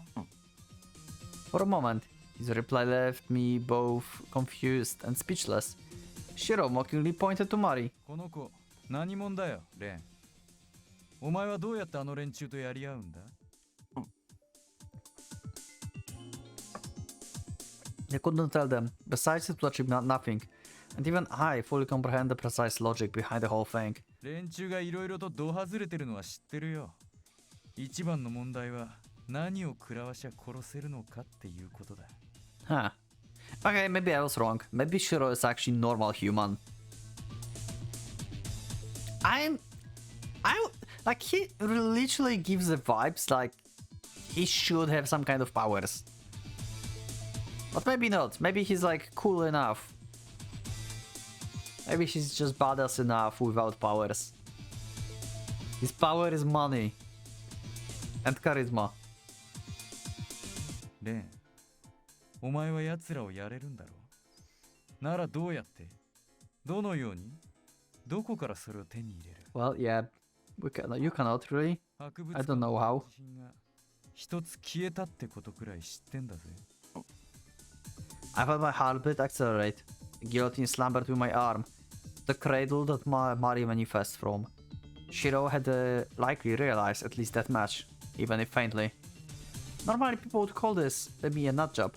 For a moment, his reply left me both confused and speechless. Shiro mockingly pointed to Mari. この子何者だよレン。お前はどうやってあの連中とやり合うんだ？ I couldn't tell them. Besides, it was achieving nothing. And even I fully comprehend the precise logic behind the whole thing. 連中がいろいろと度外れてるのは知ってるよ。一番の問題は何を食らわしゃ殺せるのかっていうことだ。 Huh. Okay, maybe I was wrong. Maybe Shiro is actually normal human. Like, he literally gives the vibes like he should have some kind of powers. But maybe not. Maybe he's like cool enough. Maybe he's just badass enough without powers. His power is money. And charisma. レン、お前は奴らをやれるんだろう？ならどうやって？どのように？どこからそれを手に入れる？ Well, yeah. You cannot really. 博物 I don't know how. が一つ消えたってことくらい知ってんだぜ。 I felt my heartbeat accelerate. The guillotine slumbered with my arm. The cradle that Mari manifests from. Shiro had likely realized at least that much, even if faintly. Normally people would call this me a nut job.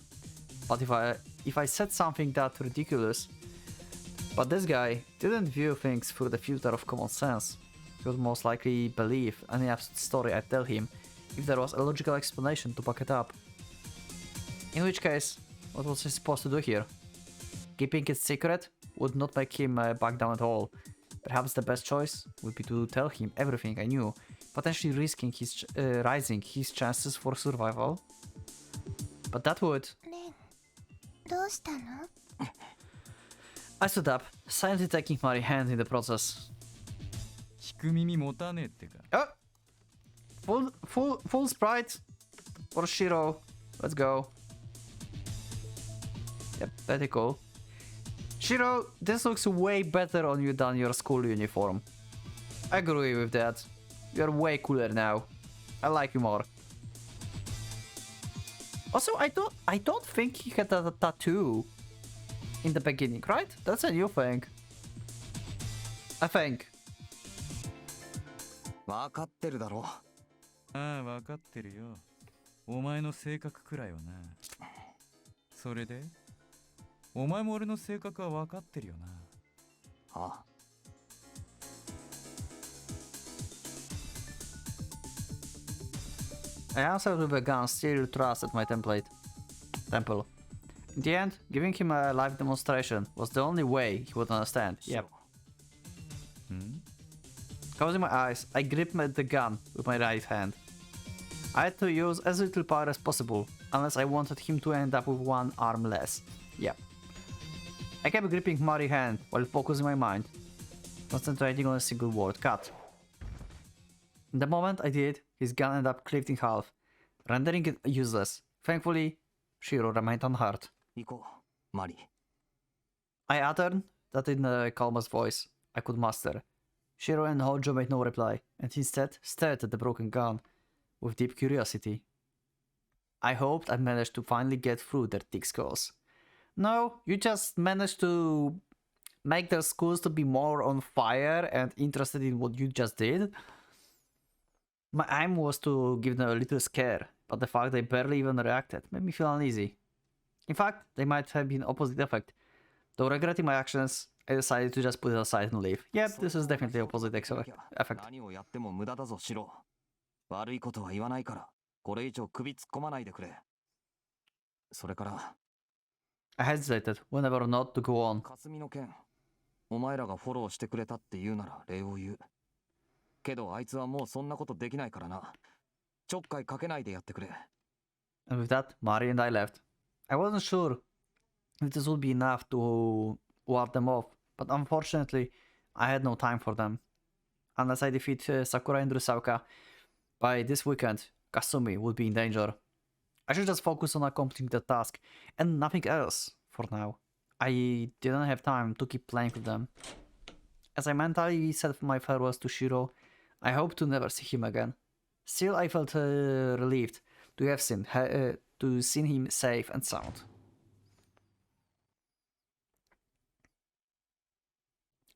But if I said something that ridiculous... But this guy didn't view things through the filter of common sense. He would most likely believe any absurd story I tell him if there was a logical explanation to back it up. In which case, what was he supposed to do here? Keeping it secret would not make him back down at all. Perhaps the best choice would be to tell him everything I knew, potentially risking rising his chances for survival. But that would... レン、どうしたの？ I stood up, silently taking my hand in the process. 聞く耳持たねえってか。 Oh! Full sprite for Shiro. Let's go. Yep, pretty cool. Shiro, this looks way better on you than your school uniform. I agree with that. You're way cooler now. I like you more. Also, I don't think he had a tattoo in the beginning, right? That's a new thing. I think. 分かってるだろ。ああ、分かってるよ。お前の性格くらいはな。それでお前も俺の性格は分かってるよな。ああ。I answered with a gun, still trust at my temple. In the end, giving him a live demonstration was the only way he would understand. Yep. Closing my eyes, I gripped the gun with my right hand. I had to use as little power as possible, unless I wanted him to end up with one arm less. Yep. I kept gripping Mari's hand while focusing my mind, concentrating on a single word: cut. In the moment I did, his gun ended up cleft in half, rendering it useless. Thankfully, Shiro remained unhurt. 行こう、マリ。 I uttered that in the calmest voice I could master. Shiro and Hojo made no reply, and instead stared at the broken gun with deep curiosity. I hoped I managed to finally get through their thick skulls. No, you just managed to make their skulls to be more on fire and interested in what you just did. My aim was to give them a little scare, but the fact they barely even reacted made me feel uneasy. In fact, they might have been opposite effect. Though regretting my actions, I decided to just put it aside and leave. Yep, this is definitely opposite effect. 何をやっても無駄だぞ、シロ。悪いことは言わないから、これ以上首突っ込まないでくれ。それから、 I hesitated whether or not to go on. 霞の件、お前らがフォローしてくれたって言うなら礼を言う。けどあいつはもうそんなことできないからな。ちょっかいかけないでやってくれ。And with that, Mari and I left. I wasn't sure if this would be enough to ward them off, but unfortunately, I had no time for them. Unless I defeat Sakura and Rusauka, by this weekend, Kasumi would be in danger. I should just focus on accomplishing the task and nothing else for now. I didn't have time to keep playing with them. As I mentally said my farewells to Shiro, I hope to never see him again. Still, I felt relieved to have seen him safe and sound.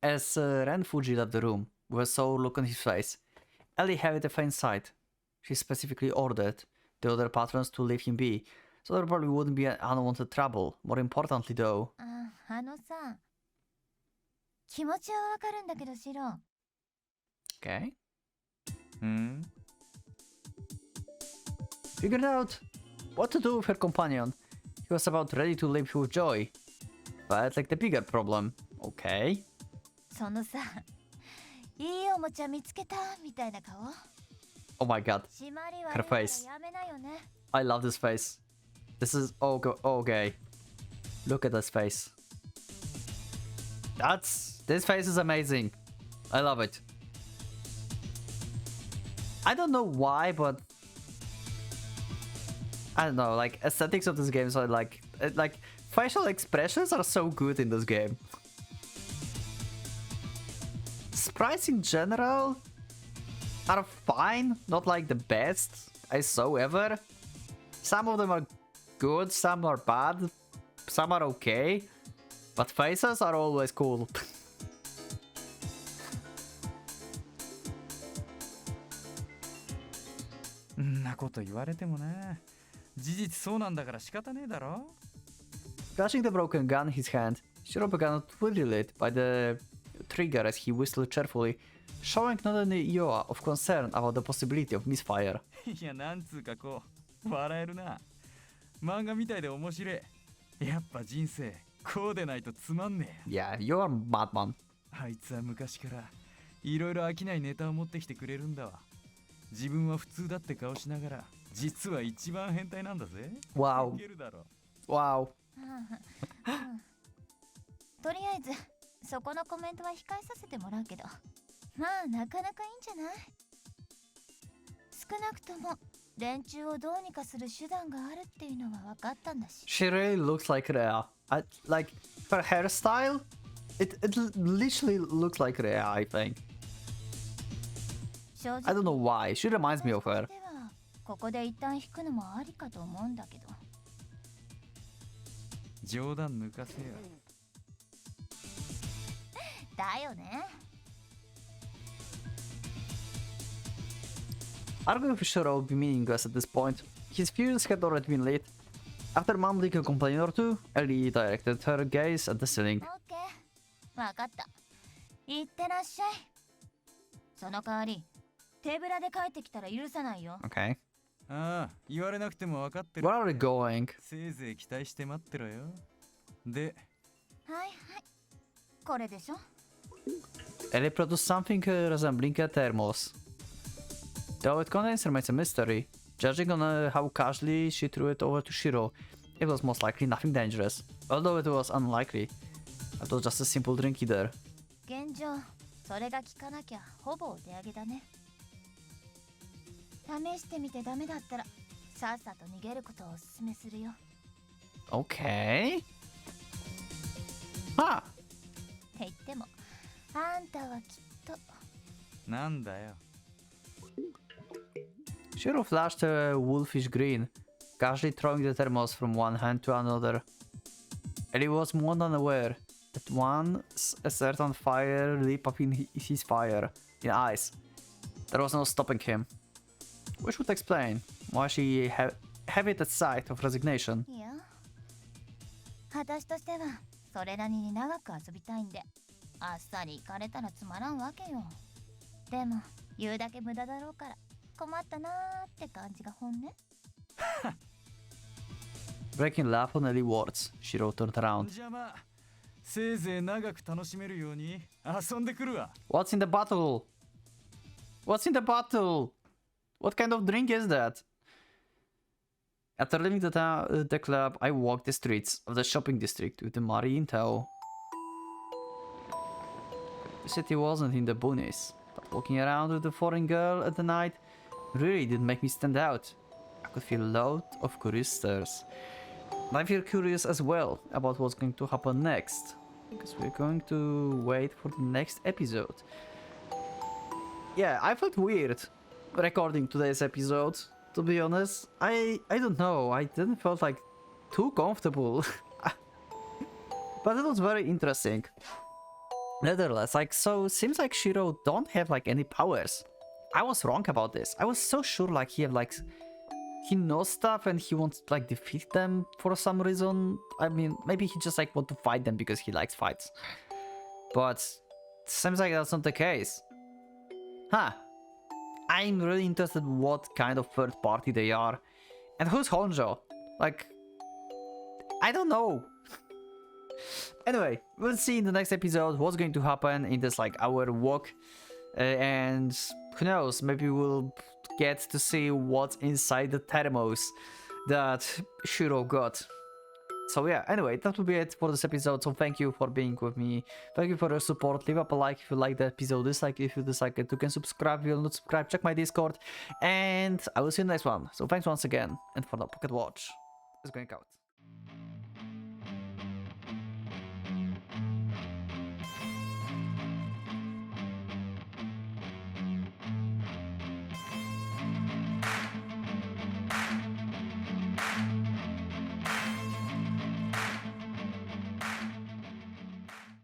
As Ren Fuji left the room, with a sour look on his face, Ellie had a faint sight. She specifically ordered the other patrons to leave him be, so there probably wouldn't be unwanted trouble. More importantly though... あのさ、気持ちはわかるんだけどシロ。Okay. うん。 Figured out what to do with her companion. He was about ready to leap with joy. But like the bigger problem. Okay. そのさ、いいおもちゃ見つけたみたいな顔。Oh my god. 締まりは Her face. やめなよね。I love this face. This is okay. Look at this face. This face is amazing. I love it. I don't know why, but I don't know, like aesthetics of this game are like facial expressions are so good in this game. Sprites in general are fine, not like the best I saw ever. Some of them are good, some are bad, some are okay, but faces are always cool. んなこと言われてもな。事実そうなんだから仕方ねえだろ。Clutching the broken gun in his hand, Shiro began to twiddle it by the trigger as he whistled cheerfully, showing not any Ioa of concern about the possibility of misfire. いや、なんつうかこう、笑えるな。漫画みたいで面白い。やっぱ人生、こうでないとつまんねえ。 Yeah, you're a madman. あいつは昔からいろいろ飽きないネタを持ってきてくれるんだわ。自分は普通だって顔しながら、実は一番変態なんだぜ。 Wow. いけるだろ。 Wow. とりあえずそこのコメントは控えさせてもらうけど、まあなかなかいいんじゃない？少なくとも連中をどうにかする手段があるっていうのは分かったんだし。 She really looks like Rhea. Like her hairstyle, it literally looks like Rhea, I think. 正 I don't know 直 why. She reminds me of her. ではここで一旦引くのもありかと思うんだけど。冗談抜かせよ。だよね。 Arguing with Shiro would be meaningless at this point. His fuse had already been lit. After mumbling a complaint or two, Ellie directed her gaze at the ceiling. オッケー。分かった。いってらっしゃい。その代わり手ぶらで帰ってきたら許さないよ。 Okay. ああ、言われなくても分かってる。 Where are we going? せいぜい期待して待ってろよ。で、はいはい。これでしょ。 Ellie produced something resembling a thermos. Though it contains remains a mystery. Judging on how casually she threw it over to Shiro, it was most likely nothing dangerous. Although it was unlikely. It was just a simple drink either. 現状それが効かなきゃほぼお手上げだね。試してみてダメだったらさっさと逃げることをおすすめするよ。 Okay. Ah! って言ってもあんたはきっと。なんだよ。 Shiro flashed a wolfish grin, casually throwing the thermos from one hand to another. Ellie was more than aware that once a certain fire leaped up in his eyes, there was no stopping him. Which would explain why she had it at sight of resignation. いや私としてはそれなりに長く遊びたいんであっさり行かれたらつまらんわけよ。でも言うだけ無駄だろうから困ったなーって感じが本音。 Breaking laugh on Ellie's words, Shiro turned around. じゃあまあ、せいぜい長く楽しめるように遊んでくるわ。 What's in the bottle? What's in the bottle? What kind of drink is that? After leaving the club, I walked the streets of the shopping district with the Mari in tow. The city wasn't in the boonies, but walking around with a foreign girl at the night really did make me stand out. I could feel a lot of curious stares. I feel curious as well about what's going to happen next, because we're going to wait for the next episode. Yeah, I felt weird recording today's episode, to be honest. I don't know, I didn't feel like too comfortable. But it was very interesting. Nevertheless, like, so seems like Shiro don't have like any powers. I was wrong about this. I was so sure like he have like he knows stuff and he wants to like defeat them for some reason. I mean, maybe he just like want to fight them because he likes fights. But seems like that's not the case. Huh. I'm really interested what kind of third party they are. And who's Honjo? Like, I don't know. Anyway, we'll see in the next episode what's going to happen in this like hour walk. And who knows, maybe we'll get to see what's inside the thermos that Shiro got. So yeah, anyway, that will be it for this episode. So thank you for being with me. Thank you for your support. Leave up a like if you like the episode, dislike if you dislike it. You can subscribe if you're not subscribed, check my Discord, and I will see you in the next one. So thanks once again, and for the Pocket Watch is going out.